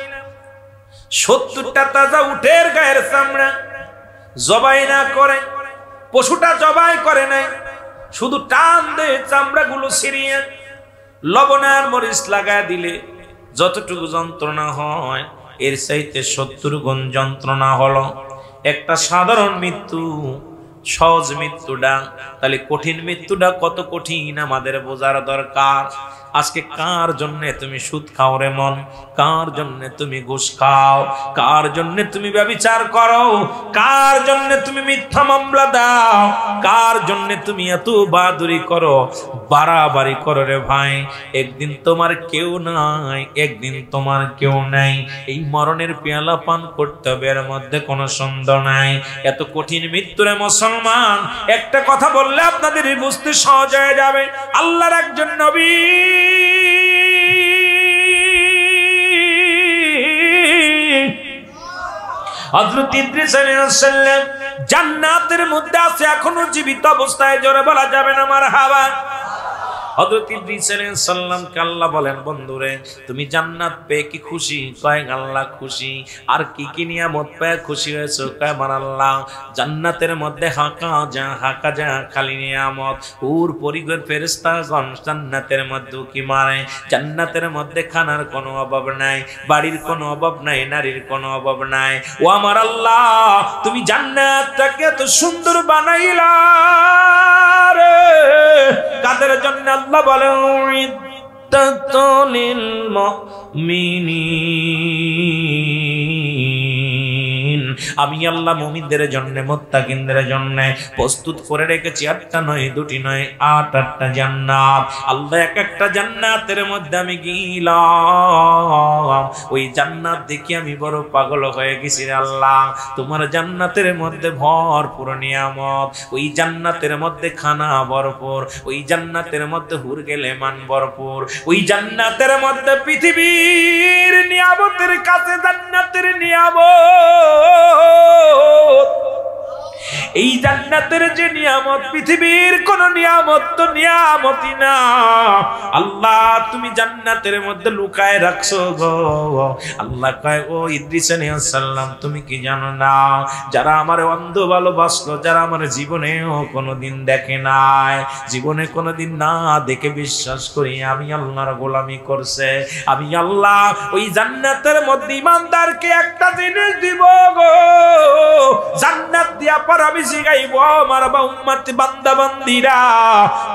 70টা তাজা উটের গায়ের চামড়া জবাই না করে, পশুটা জবাই করে নাই, শুধু টান দিয়ে চামড়াগুলো ছিঁড়িয়ে লবণ আর মরিচ লাগায় দিলে যতটুকু যন্ত্রণা হয়, এর চাইতে 70 গুণ যন্ত্রণা হলো একটা সাধারণ মৃত্যু। সহজ মৃত্যুটা, তাহলে কঠিন মৃত্যুটা কত কঠিন আমাদের বোঝার দরকার। আজকে কার জন্য তুমি সুদ খাও রে মন? কার জন্য তুমি ঘুষ খাও? কার জন্য তুমি ব্যভিচার করো? কার জন্য তুমি মিথ্যা মামলা দাও? কার জন্য তুমি এত বাহাদুরি করো, বাড়াবাড়ি করো রে ভাই? একদিন তোমার কেউ নাই, একদিন তোমার কেউ নাই। এই মরণের পেয়ালা পান করতে হবে, এর মধ্যে কোনো সন্দেহ নাই। এত কঠিন মৃত্যুরে মুসলমান, একটা কথা বললে আপনাদের বুঝতে সহজ হয়ে যাবে। আল্লাহর একজন নবী হযরত ইদ্রিস আলাইহিস সালাম জান্নাতের মধ্যে আছে, এখনো জীবিত অবস্থায়। জোরে বলা যাবে না মারহাবা। হযরত ইদ্রিস আলাইহিস সালামকে আল্লাহ বলেন, বন্ধুরে তুমি জান্নাত পেয়ে কি খুশি? কয় আল্লাহ খুশি। আর কি কি নিয়ামত পেয়ে খুশি হয়েছো? কয় আমার আল্লাহ জান্নাতের মধ্যে হাঁকা যা খালি নিয়ামত। হুর পরিগণ ফেরেশতাগণ জান্নাতের মধ্যে কি মারে, জান্নাতের মধ্যে খানার কোনো অভাব নাই, বাড়ির কোনো অভাব নাই, নারীর কোনো অভাব নাই। ও আমার আল্লাহ, তুমি জান্নাতটাকে এত সুন্দর বানাইলা রে, কাদের জন্য? আল্লাহ বলে উইদ্দাতুল মুমিনিন, আমি আল্লাহ মুমিনদের জন্য, মুত্তাকিনদের জন্য প্রস্তুত করে রেখেছি 8টা নয়, 2টি নয়, 8টা জান্নাত। আল্লাহ এক একটা জান্নাতের মধ্যে আমি গেলাম, ওই জান্নাত দেখি আমি বড় পাগল হয়ে গেছি। আল্লাহ তোমার জান্নাতের মধ্যে ভরপুর নিয়ামত, ওই জান্নাতের মধ্যে খানা ভরপুর, ওই জান্নাতের মধ্যে হুর গেলে মান ভরপুর, ওই জান্নাতের মধ্যে পৃথিবীর নিয়ামতের কাছে জান্নাতের নিয়ামত। এই জান্নাতের যে নিয়ামত, পৃথিবীর কোন নিয়ামত তো নিয়ামতই না। আল্লাহ তুমি জান্নাতের মধ্যে লুকায় রাখছো গো। আল্লাহ কয়, ও ইদ্রিস আলাইহিস সালাম তুমি কি জানো না, যারা আমার অন্ধ ভালোবাসলো, যারা আমার জীবনেও কোনোদিন দেখে নাই, জীবনে কোনোদিন না দেখে বিশ্বাস করি আমি আল্লাহর গোলামি করছে, আমি আল্লাহ ওই জান্নাতের মধ্যে ইমানদারকে একটা জিনিস দিব গো, জান্নাত দিয়া পর আমি শিখাইবো আমার উম্মতি বান্দা বান্দীরা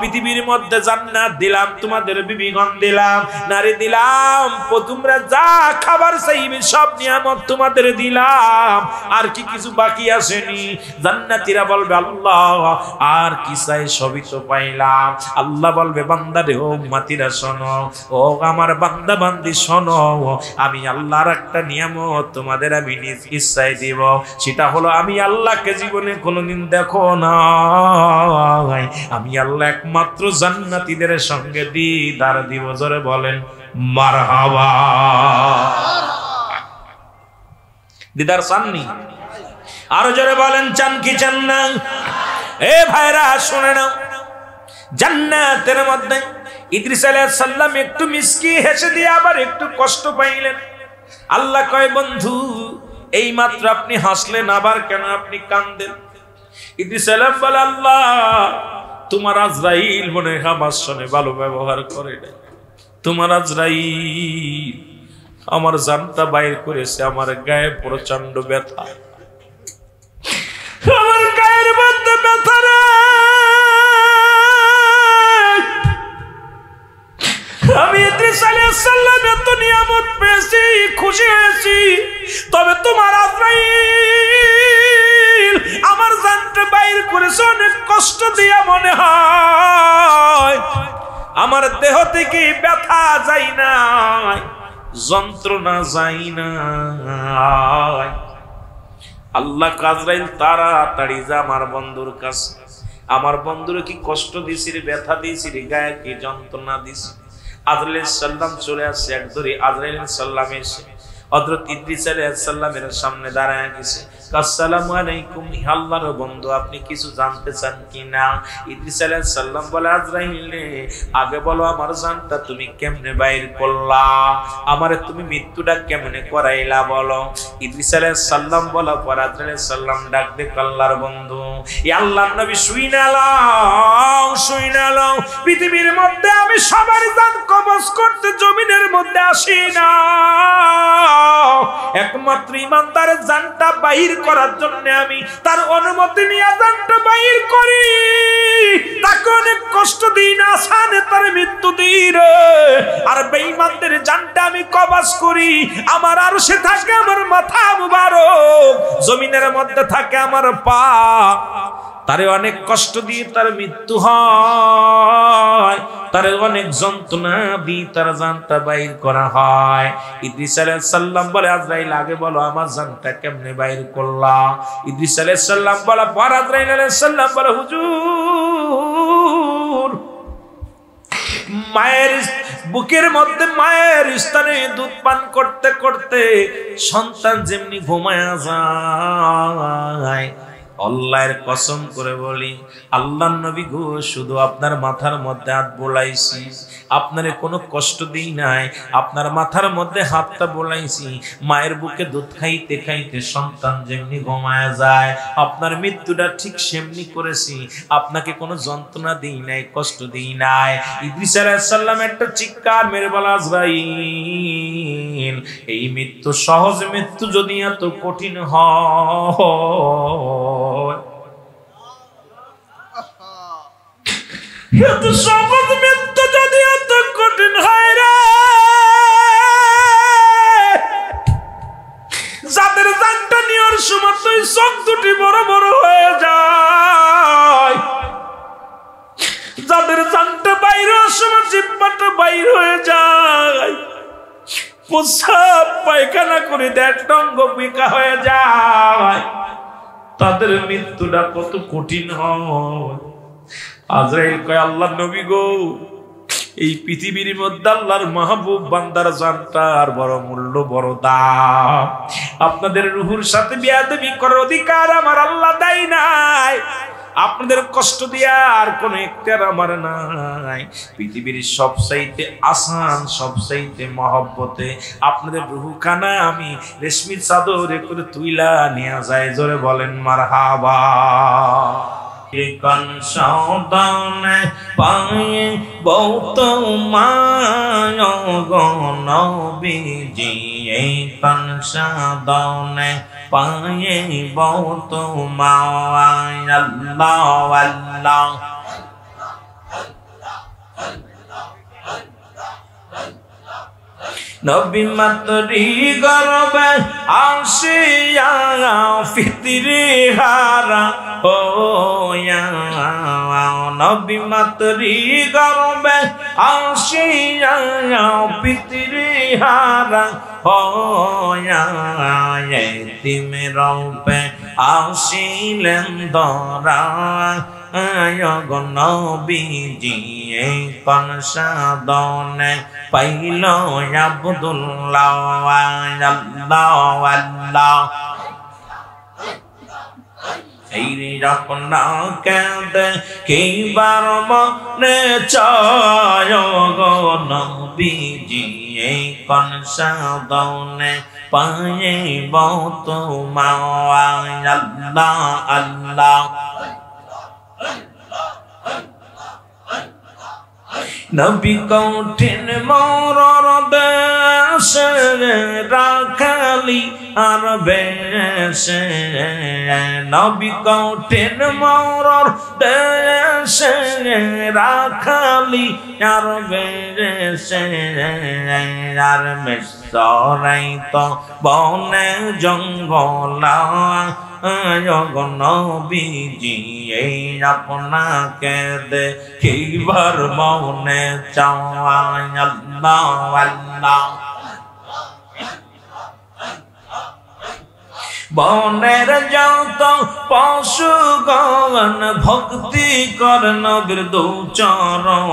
পৃথিবীর মধ্যে জান্নাত দিলাম, তোমাদের বিবিগণ দিলাম, নারী দিলাম, তোমরা যা খাবার চাইবে সব নিয়ামত তোমাদের দিলাম, আর কি কিছু বাকি আসেনি? জান্নাতীরা বলবে আল্লাহ আর কি চাই, সবই তো পাইলাম। আল্লাহ বলবে বান্দা রে, ও উম্মতিরা শোনো, ও আমার বান্দা বান্দি শোনো, আমি আল্লাহর একটা নিয়ামত তোমাদের আমি নিজ ইচ্ছায় দিব, সেটা হলো আমি আল্লাহকে জীবনে কোনোদিন দেখো না, আমি আল্লাহ একমাত্র জান্নাতীদের সঙ্গে দিদার দিব। জোরে বলেন মারহাবা। দিদার চাননি? আরো জোরে বলেন চান কি চান না? এ ভাইরা শুনে নাও, জান্নাতের মধ্যে ইদ্রিস আলাইহিস সালাম একটু মিসকি হেসে দিয়ে আবার একটু কষ্ট পাইলেন। আল্লাহ কয় বন্ধু এই মাত্র আপনি হাসলেন, আবার কেন আপনি কাঁদেন? ইদ্রিস আলাইহিস সালাম বলে আল্লাহ তোমার আজরাইল মনে হয় আমার সঙ্গে ভালো ব্যবহার করে নাই, তোমার আজরাইল আমার জানটা বাইর করেছে, আমার গায়ে প্রচন্ড ব্যথা, আমার গায়ের মধ্যে ব্যথা রে, আমি ইদ্রিস আলাইহিস সালাম এত নিয়ামত পেয়েছি, খুশি হয়েছি, তবে তোমার আজরাইল আমার জানটা বাইর করেছে অনেক কষ্ট দিয়া, মনে হয় আমার দেহ থেকে ব্যথা যায় না, যন্ত্রণা যায় না। আল্লাহ আজরাইল তাড়াতাড়ি যা আমার বন্ধুর কাছে, আমার বন্ধুর কি কষ্ট দিছি রে, ব্যথা দিছি রে, গায়ে কি যন্ত্রণা দিছি। আজরাইল সাল্লাম চলে আসছে, এক ধরে আজরাইল সাল্লাম এসে হযরত ইদ্রিস আলাইহিস সালামের সামনে দাঁড়ায় গেছে। আসসালামু আলাইকুম, আল্লাহর বন্ধু আপনি কিছু জানতে চান কিনা? ইদ্রিস আলাইহিস সালাম বলে আজরাইল আগে বলো আমার জানটা তুমি কেমনে বাইর করলা, আমারে তুমি মৃত্যুটা কেমনে করাইলা বলো। ইদ্রিস আলাইহিস সালাম বলা পর আজরাইল আলাইহিস সালাম ডাক দে আল্লাহর বন্ধু, ই আল্লাহর নবী শুইনালাও পৃথিবীর মধ্যে আমি সবার জান কবজ করতে জমিনের মধ্যে আসি না, একমাত্র ইমানদারের জানটা বাহির করার জন্য আমি তার অনুমতি নিয়ে জানটা বাহির করি, তাকে অনেক কষ্ট দিই না, আসানে তার মৃত্যু দিই রে, আর বেঈমানদের জানটা আমি কবজ করি, আমার আরশে থাকে আমার মাথা মুবারক, জমিনের মধ্যে থাকে আমার পা, তারে অনেক কষ্ট দিয়ে তার মৃত্যু হয়, তারে অনেক যন্ত্রণা দিয়ে তার জানটা বাইর করা হয়। ইদ্রিস আলাইহিস সালাম বলে আজরাইল আগে বলো আমার জানটা কেমনে বাইর করলা। ইদ্রিস আলাইহিস সালাম বলা পর আজরাইল আলাইহিস সালাম বলে হুজুর মায়ের বুকের মধ্যে মায়ের স্তনে দুধ পান করতে করতে সন্তান যেমনি ঘুমায়া যায়, আল্লাহর কসম করে বলি আল্লাহর নবী গো শুধু আপনার মাথার মধ্যে হাত বোলাইছি, আপনারে কোনো কষ্ট দিই নাই, আপনার মাথার মধ্যে হাতটা বোলাইছি, মায়ের বুকে দুধ খাইতে খাইতে সন্তান যেমনি ঘুমায়া যায় আপনার মৃত্যুটা ঠিক সেমনি করেছি, আপনাকে কোনো যন্ত্রণা দিই নাই, কষ্ট দিই নাই। ইদ্রিস আলাইহিস সালাম একটা চিৎকার মেরে বলা আজরাইল এই মৃত্যু সহজ মৃত্যু যদি এত কঠিন হয়, এত সহজ মৃত্যু যদি এত কঠিন হয় রে, যাদের জানটা নেওয়ার সময় তুই চোখ দুটি বড় বড় হয়ে যায়, যাদের জানটা বাইর হওয়ার সময় জিহ্বাটা বাইর হয়ে যায়, প্রস্রাব পায়খানা করে একটা অঙ্গ বিকা হয়ে যায়, তাদের মৃত্যুটা কত কঠিন হয়। আজরাইল কয় আল্লাহর নবী গো এই পৃথিবীর মধ্যে আল্লাহর মাহবুব বান্দার জানটার বড় মূল্য, বড় দাম, আপনাদের রূহের সাথে বেয়াদবি করার অধিকার আমার আল্লাহ দেয় নাই, আপনাদের কষ্ট দেওয়ার কোন একটার আমার নাই, পৃথিবীর সবচাইতে আসান সবচাইতে মহব্বতে আপনাদের রুহখানা আমি রেশমির চাদরে করে তুইলা নিয়ে যায়। জোরে বলেন মারহাবা। কন সদনে পায়ে বহুত মায় গো নবীজি কন সদনে পায়ে বহুত মায় আল্লাহ আল্লাহ নবী মাতরি গর্বে আসিয়া ফিতরি হারা হোয়া নবী মাতরি গর্বে আসিয়া ফিতরি হারা হোয়া এতিম রূপে আসিলেন ধরা গো নবীজি কোন সাধনে পাইল আব্দুল্লাহ আল্লাহ আল্লাহ এই যখন কেঁদে কিবার মনে চায় গো নবীজি কোন সাধনে পাইব তোমায় আল্লাহ আল্লাহ নবী কঠিন মরর দেশে রাখালি আর বেশে নবী কঠিন মরর দেশে রাখালি আর বেশে আর মেসরাই তো বনে জঙ্গলা গো নবীজি আপনাকে দেখিবার মনে চায় আল্লাহ আল্লাহ বনের যত পশুগণ ভক্তি কর নবীর দুচরণ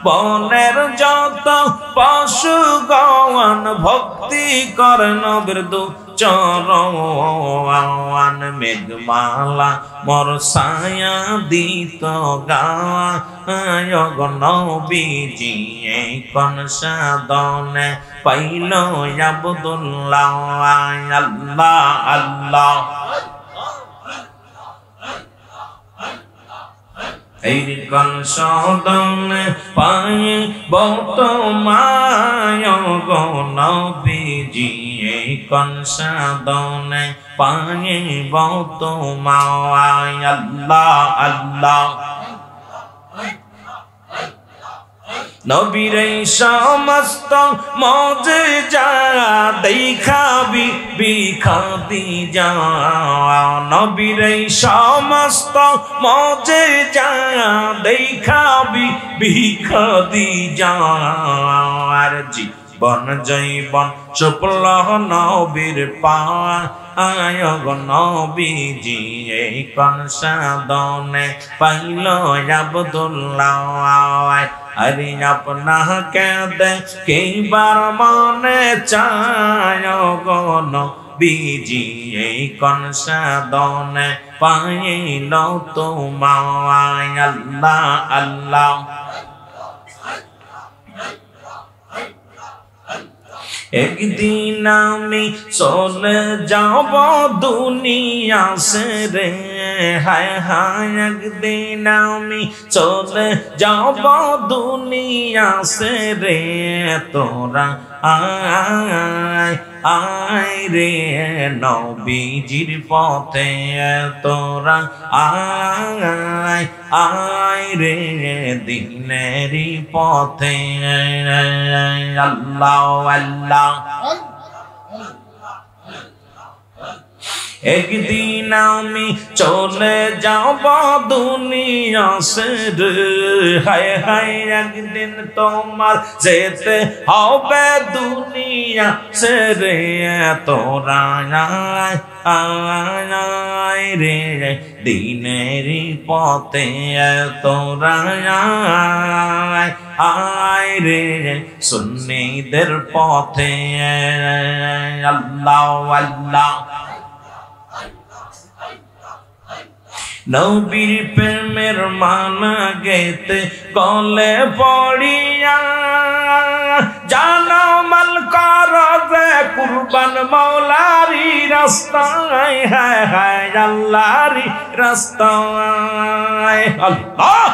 বনের যত পশুগণ ভক্তি কর নবীর দুচরণ মেঘমালা মোর ছায়া দিত গায় গো নবীজি কোন সাধনে পাইল আব্দুল্লাহ আল্লাহ আল্লাহ এই কোন সাধনে পাই বহুত মায় গো নবীজি কোন সাধনে পাই বহুত মায় আল্লাহ আল্লাহ নবীর সমস্ত মজেজা দেখাবি বিখাদি যা নবীর সমস্ত মজেজা দেখাবি বিখাদি যা আর জীবন জৈবন চপল নবীর পায় গো নবীজি কোন সাধনে পাইল আব্দুল্লাহ আরে আপনাকে দেখিবার মনে চায় গো নবীজি কোন সাধনে পাইল তোমায় আল্লাহ আল্লাহ একদিন আমি চলে যাব দুনিয়া সে রে হায় হায় একদিন আমি চলে যাব দুনিয়া সে রে তোরা আয় আয় রে নবীজির পথে তোরা আয় আয় রে দিনেরই পথে আল্লাহ আল্লাহ একদিন আমি চলে যাব দুনিয়া সে হায় হায় একদিন তোমার যেতে হবে দুনিয়া সে রে তোরা আয় রে দিনেরই পথে তোরা আয় রে সুন্নিদের পথে আল্লাহ আল্লাহ নবীর প্রেমের মানা গেতে গলে পড়িয়া জানো মাল কর রে কুরবান মৌলার আল্লাহরই রাস্তায়, হায় হায় আল্লাহরই রাস্তায়। আল্লাহ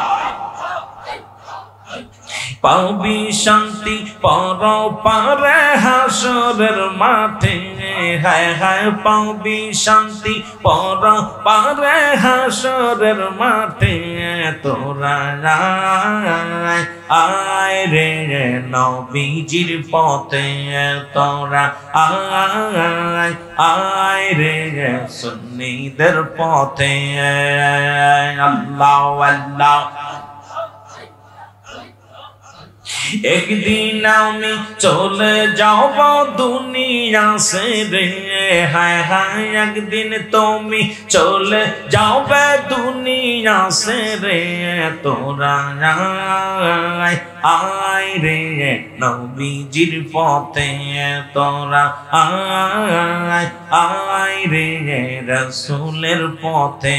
পাবি শান্তি পরপারে হাসরের মাঠে, হায় হায় পাবি শান্তি পরপারে হাসরের মাঠে। তোরা আয় রে নবীজির পথে, তোরা আয় রে সুন্নিদের পথে। আল্লাহ আল্লাহ একদিন আমি চলে যাব দুনিয়া ছেড়ে, হায় হায় একদিন তুমি চলে যাবে দুনিয়া ছেড়ে। তোরা আয় রে নবীজির পথে, তোরা আয় রে রাসূলের পথে।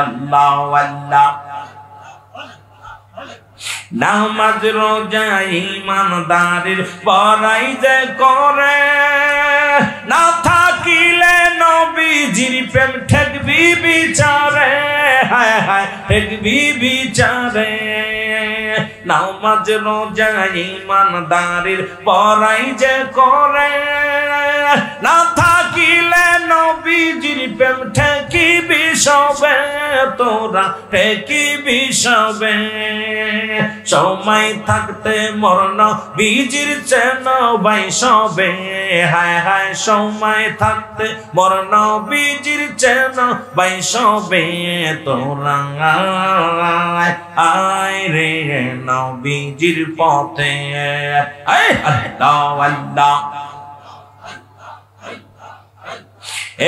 আল্লাহ আল্লাহ নামাজ রোজা ইমানদারির বড়াই যে করে, না থাকিলে নবীজির প্রেম ঠেকবি বিচারে, হায় হায় ঠেকবি বিচারে। নামাজ রোজা ইমানদারির বড়াই যে করে, না থাকিলে নবীজির প্রেম ঠেকিবি সবে, তোরা ঠেকিবি সবে। সময় থাকতে মরণ বীজির চেন ভাই সবে, হায় হায় সময় থাকতে মরণ বীজির চেন ভাই সবে। তোরা আয় রে নবীজির পথে। আল্লাহ আল্লাহ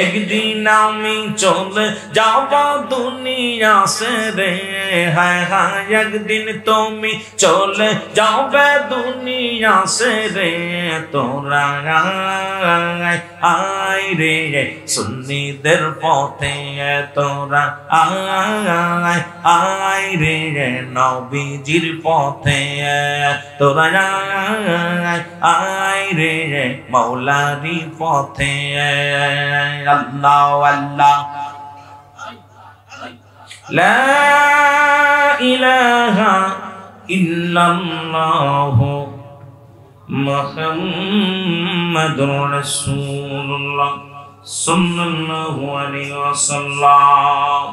একদিন আমি চলে যাব দুনিয়া ছেড়ে, হায় হায় একদিন তুমি চলে যাবে দুনিয়া ছেড়ে। তোরা আয় রে সুন্নিদের পথে, তোরা আয় রে নবীজির পথে। তোরা আয় রে মৌলারি পথে। আল্লাহ আল্লাহ লা ইলাহা ইল্লাল্লাহু মুহাম্মাদুর রাসূলুল্লাহ সাল্লাল্লাহু আলাইহি ওয়াসাল্লাম।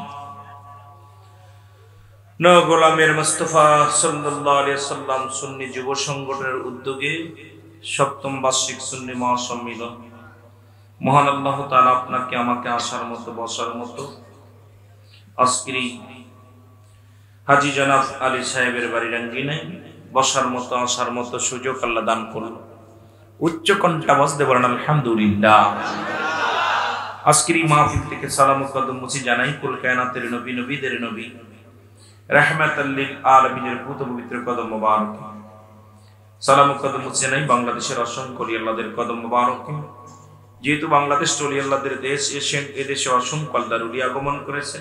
নগোলামের মুস্তাফা সাল্লাল্লাহু আলাইহি ওয়াসাল্লাম সুন্নি যুব সংগঠনের উদ্যোগে সপ্তম বার্ষিক সুন্নি মহাসম্মিলন। মহান আল্লাহ তাআলা আপনাকে আমাকে আসার মতো বসার মতো আজকের হাজী জনাব আলী সাহেবের বাড়ির আঙ্গিনায় বসার মতো আসার মতো সুযোগ আল্লাহ দান করল। উচ্চ কণ্ঠে আওয়াজ দিয়ে বলেন আলহামদুলিল্লাহ। আজকের এই মাহফিল থেকে সালাম ও কদম মুছি জানাই কুল কায়নাতের নবী, নবীদের নবী, রাহমাতাল লিল আলামিনের পুত পবিত্র কদম মোবারক। সালাম ও কদম মুছি জানাই বাংলাদেশের অসংখ্য ওলি আল্লাহদের কদম মোবারক। যেহেতু বাংলাদেশ ওলি আল্লাহদের দেশ, এদেশে অসংখ্য আল্লাহর ওলি আগমন করেছে।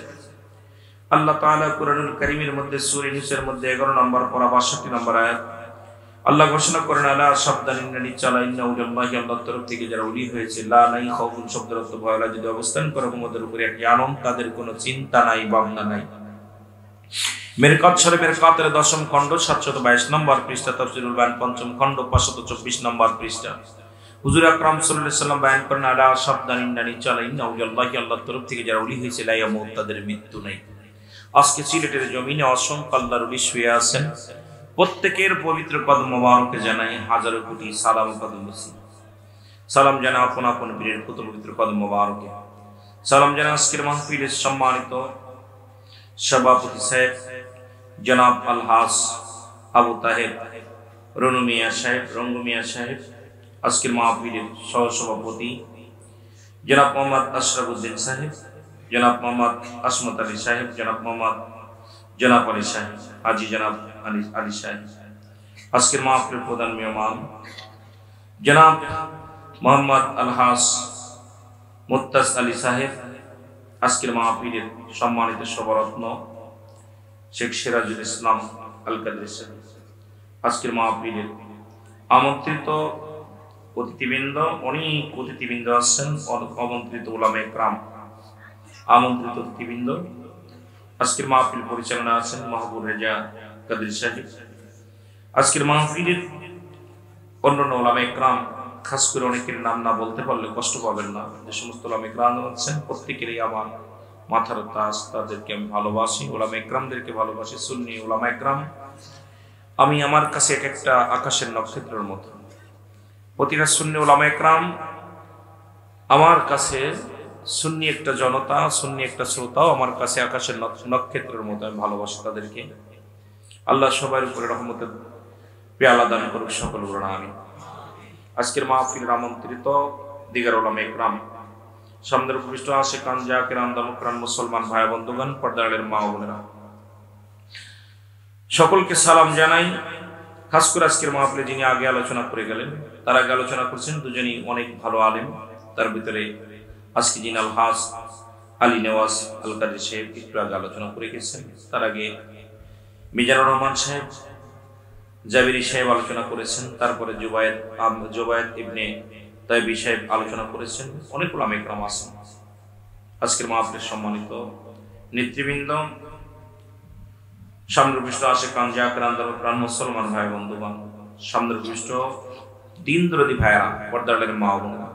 আল্লাহ তাআলা কুরআনুল কারীমের মধ্যে সূরা ইউনূসের মধ্যে 11 নম্বর পারা 62 নম্বর আয়াত আল্লাহ ঘোষণা করেন, আলা সাবধানিনা নিশ্চয় ইন্না উলিল্লাহি, আল্লাহর তরফ থেকে যারা ওলি হয়েছে, লা নাই খাউফুন শব্দের অর্থ ভয় লাগে, যদি অবস্থান করে তোমাদের উপরে এক আনম, তাদের কোনো চিন্তা নাই ভাবনা নাই। মেরকাত শরীফের কাতের 10ম খণ্ড 722 নম্বর পৃষ্ঠা, তাফসীরুল বায়ান 5ম খণ্ড 524 নম্বর পৃষ্ঠা। হুজুর আকরাম সাল্লাল্লাহু আলাইহি ওয়াসাল্লাম বয়ান করেন, আলা সাবধানিনা নিশ্চয় ইন্না উলিল্লাহি, আল্লাহর তরফ থেকে যারা ওলি হয়েছে, লা ইয়ামুত, তাদের মৃত্যু নাই। আজকে সিলেটের জমিনে অসংখ্য আল্লাহর ওলি শুয়ে আছেন। প্রত্যেকের পবিত্র কদম মোবারকে জানাই হাজারো কোটি সালাম কদম মুছি। সালাম জানা আপন আপন পীরের পুত পবিত্র কদম মোবারকে। সালাম জানা আজকের মাহফিলের সম্মানিত সভাপতি সাহেব জনাব আলহাজ আবু তাহের রনু মিয়া সাহেব, রঙ্গু মিয়া সাহেব, আজকের মাহফিলের সহসভাপতি জনাব মোহাম্মদ আশরাফুদ্দিন সাহেব, জনাব মোহাম্মদ আসমত আলী সাহেব, জনাব মোহাম্মদ জনাব আলী সাহেব, হাজী জনাব আলী সাহেব, আজকের মাহফিলের প্রধান মেহমান জনাব মোহাম্মদ আলহাজ মুত্তাস আলী সাহেব, আজকের মাহফিলের সম্মানিত সভারত্ন শেখ সিরাজুল ইসলাম আল কাদরি সাহেব, আজকের মাহফিলের আমন্ত্রিত অতিথিবৃন্দ, অনেক অতিথিবৃন্দ আসছেন, আমন্ত্রিত উলামায়ে কেরাম, আমন্ত্রিত অতিথিবৃন্দ। আজকের মাহফিল পরিচালনা আছেন মাহবুব রেজা কাদের সাহেব। আজকের মাহফিলের অন্যান্য উলামায়ে কেরাম, খাস করে অনেকের নাম না বলতে পারলে কষ্ট পাবেন না, যে সমস্ত উলামায়ে কেরাম আছেন প্রত্যেকেরই আমার মাথার তাজ, তাদেরকে আমি ভালোবাসি, উলামায়ে কেরামদেরকে ভালোবাসি। সুন্নি উলামায়ে কেরাম আমি আমার কাছে এক একটা আকাশের নক্ষত্রের মতো। প্রতিটা সুন্নি উলামায়ে কেরাম আমার কাছে, সুন্নি একটা জনতা, সুন্নি একটা শ্রোতাও আমার কাছে আকাশের নক্ষত্রের মতো। আমি ভালোবাসি তাদেরকে। আল্লাহ সবার উপরে রহমতের পেয়ালা দান করুক, সকল বলুন আমিন। আজকের মাহফিলের আমন্ত্রিত দিগার উলামায়ে কেরাম, সামনের উপবিষ্ট আশিকান, জাকিরান, দামকরান, মুসলমান ভাই বন্ধুগণ, পর্দারের মা ও বোনেরা, সকলকে সালাম জানাই। খাস করে আজকের মাহফিলে যিনি আগে আলোচনা করে গেলেন, তার আগে আলোচনা করছেন দুজনই অনেক ভালো আলেম। তার ভিতরে আজকে যিনি আলহাজ আলী নেওয়াজ আল কাদরি সাহেব একটু আগে আলোচনা করে গেছেন। তার আগে মিজানুর রহমান সাহেব, জাবিরি সাহেব আলোচনা করেছেন। তারপরে জুবায়েদ ইবনে তাইবি সাহেব আলোচনা করেছেন। অনেক উলামায়ে কেরাম আছেন। আজকের মাহফিলের সম্মানিত নেতৃবৃন্দ, সামনের পৃষ্ঠ আশিকান, জাকিরান, দামকরান, মুসলমান ভাই বন্ধুগণ, সামনের পৃষ্ঠ দিন দরদি ভাইরা, পর্দারের মা ও বোনেরা,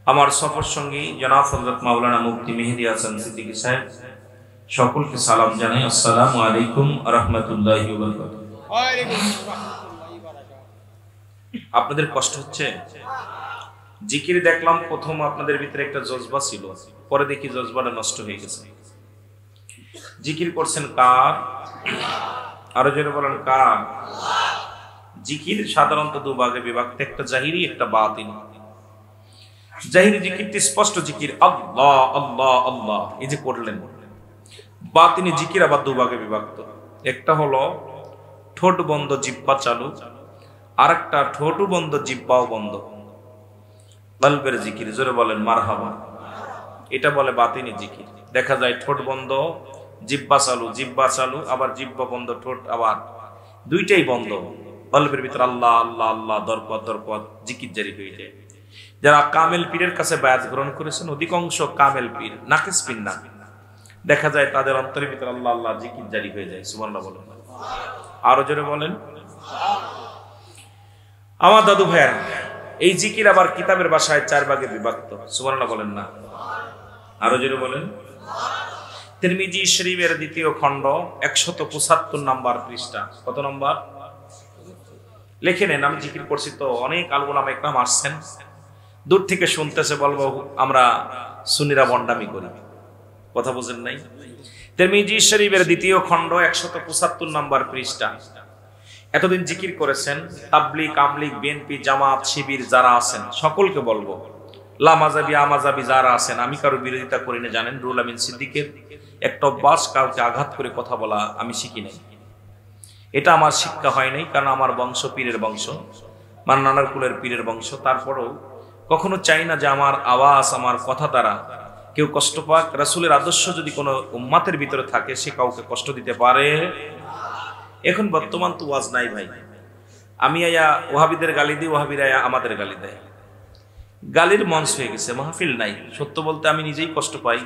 আমার সফর সঙ্গী জনাব হযরত মাওলানা মুফতি মেহেদী হাসান সিদ্দিকী সাহেব, সকলকে সালাম জানাই। আসসালামু আলাইকুম ওয়া রাহমাতুল্লাহি ওয়া বারাকাতুহু। ওয়া আলাইকুম আসসালাম ওয়া রাহমাতুল্লাহি ওয়া বারাকাতুহু। আপনাদের কষ্ট হচ্ছে? জিকির দেখলাম প্রথম আপনাদের ভিতরে একটা জজবা ছিল, পরে দেখি জজবাটা নষ্ট হয়ে গেছে। জিকির করছেন কার? আরো জোরে বলেন কার? জিকির সাধারণত দুভাগে বিভক্ত, একটা জাহিরি, একটা বাতিনি। জাহিরি জিকিরটি স্পষ্ট জিকির, আল্লাহ আল্লাহ আল্লাহ, এই যে করলেন। বাতিনি জিকির আবার দুভাগে বিভক্ত, একটা হলো ঠোঁট বন্ধ জিহ্বা চালু, আর একটা ঠোঁটও বন্ধ জিহ্বাও বন্ধ, কলবের জিকির। জোরে বলেন মারহাবা। এটা বলে বাতিনি জিকির। দেখা যায় ঠোঁট বন্ধ জিহ্বা চালু, জিহ্বা চালু, আবার জিহ্বা বন্ধ, ঠোঁট আবার দুইটাই বন্ধ, কলবের ভিতর আল্লাহ আল্লাহ আল্লাহ দরপদ দরপদ জিকির জারি হয়ে যায়। যারা কামেল পীরের কাছে বায়াত গ্রহণ করেছেন, অধিকাংশ কামেল পীর, নাকিস পীর না, দেখা যায় তাদের অন্তরের ভিতর আল্লাহ আল্লাহ জিকির জারি হয়ে যায়। সুবহানাল্লাহ বলেন। আরো জোরে বলেন। আমার দাদু ভাইয়ের এই জিকির আবার কিতাবের ভাষায় 4 ভাগে বিভক্ত। সুবহানাল্লাহ বলেন না? আরো জোরে বলেন। তিরমিজি শরীফের 2য় খণ্ড 175 নম্বর পৃষ্ঠা। কত নম্বর? লিখে নেন। আমি জিকির করছি তো, অনেক উলামায়ে কেরাম আসছেন, দূর থেকে শুনতেছে, বলবো আমরা সুন্নিরা বন্ডামি করি। কথা বুঝেন নাই? তিরমিজি শরীফের 2য় খণ্ড 175 নম্বর পৃষ্ঠা। এতদিন জিকির করেছেন, তাবলীগ, আমলিগ, বিএনপি, জামাত, শিবির যারা আছেন সকলকে বলবো, লামাজাবি আমাজাবি যারা আছেন, আমি কারো বিরোধিতা করি না, জানেন রুহুল আমিন সিদ্দিকের একটা অভ্যাস, কাউকে আঘাত করে কথা বলা আমি শিখি নাই। এটা আমার শিক্ষা হয় নাই, কারণ আমার বংশ পীরের বংশ, আমার নানার কুলের পীরের বংশ। তারপরেও কখনো চাই না যে আমার আওয়াজ, আমার কথা দ্বারা কেউ কষ্ট পাক। রাসূলের আদর্শ যদি কোনো উম্মাতের ভিতরে থাকে, সে কাউকে কষ্ট দিতে পারে। এখন বর্তমান তো ওয়াজ নাই ভাই, আমি আয়া ওহাবিদের গালি দিই, ওহাবিরা আমাদের গালি দেয়, গালির মঞ্চ হয়ে গেছে, মাহফিল নাই। সত্য বলতে আমি নিজেই কষ্ট পাই।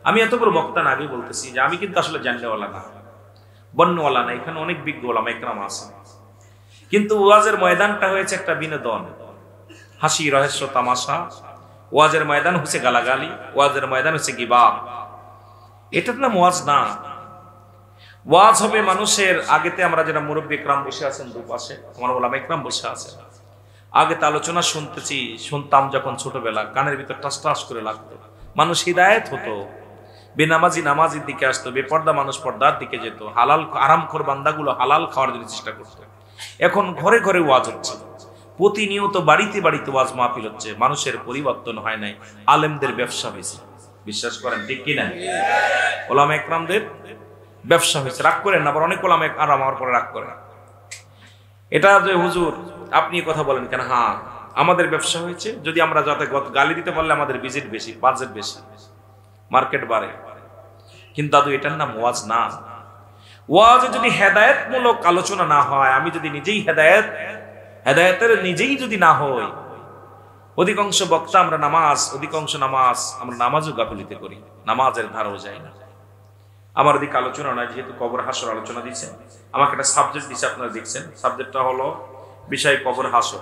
আমি এত বড় বক্তা না, আগে বলতেছি যে আমি কিন্তু আসলে জানলেওয়ালা না, বন্যওয়ালা না। এখানে অনেক বিজ্ঞ ওলামায়ে কেরাম আছে, কিন্তু ওয়াজের ময়দানটা হয়েছে একটা বিনোদন, হাসি, রহস্য, তামাশা। ওয়াজের ময়দান হচ্ছে গালাগালি, ওয়াজের ময়দান হচ্ছে গিবত। এটার নাম ওয়াজ না। ওয়াজ হবে মানুষের আগেতে, আমরা যারা মুরব্বী কেরাম বসে আছেন দুপাশে, আমার ওলামায়ে কেরাম বসে আছে, আগেতে আলোচনা শুনতাম যখন ছোটবেলা, কানের ভিতর টাস টাস করে লাগতো, মানুষ হিদায়েত হতো, বেনামাজি নামাজির দিকে আসতো, বেপর্দা মানুষ পর্দার দিকে যেত, হালাল আরামখোর বান্দাগুলো হালাল খাওয়ার জন্য চেষ্টা করতো। এখন ঘরে ঘরে ওয়াজ হচ্ছে, প্রতিনিয়ত বাড়িতে বাড়িতে ওয়াজ মাহফিল হচ্ছে, মানুষের পরিবর্তন হয় নাই, আলেমদের ব্যবসা হয়েছে। বিশ্বাস করেন ঠিক কিনা? ওলামায়ে কেরামদের ব্যবসা হয়েছে। রাগ করেন না, আবার অনেক ওলামায়ে কেরাম আমার পরে রাগ করে। এটা যে হুজুর আপনি কথা বলেন কেন? হ্যাঁ, আমাদের ব্যবসা হয়েছে। যদি আমরা যাতে গালি দিতে পারলে আমাদের ভিজিট বেশি, বাজেট বেশি, মার্কেট বাড়ে। কিন্তু দাদু এটার নাম ওয়াজ না। ওয়াজে যদি হেদায়েতমূলক আলোচনা না হয়, আমি যদি নিজেই হেদায়েত হেদায়েতের নিজেই যদি না হই, অধিকাংশ বক্তা আমরা নামাজও গাফিলতি করি, নামাজের ধারও যায় না। আমার দিকে আলোচনা নয়, যেহেতু কবর হাসর আলোচনা দিচ্ছে, আমাকে একটা সাবজেক্ট দিচ্ছে, আপনারা দেখছেন, সাবজেক্টটা হলো বিষয় কবর হাসর।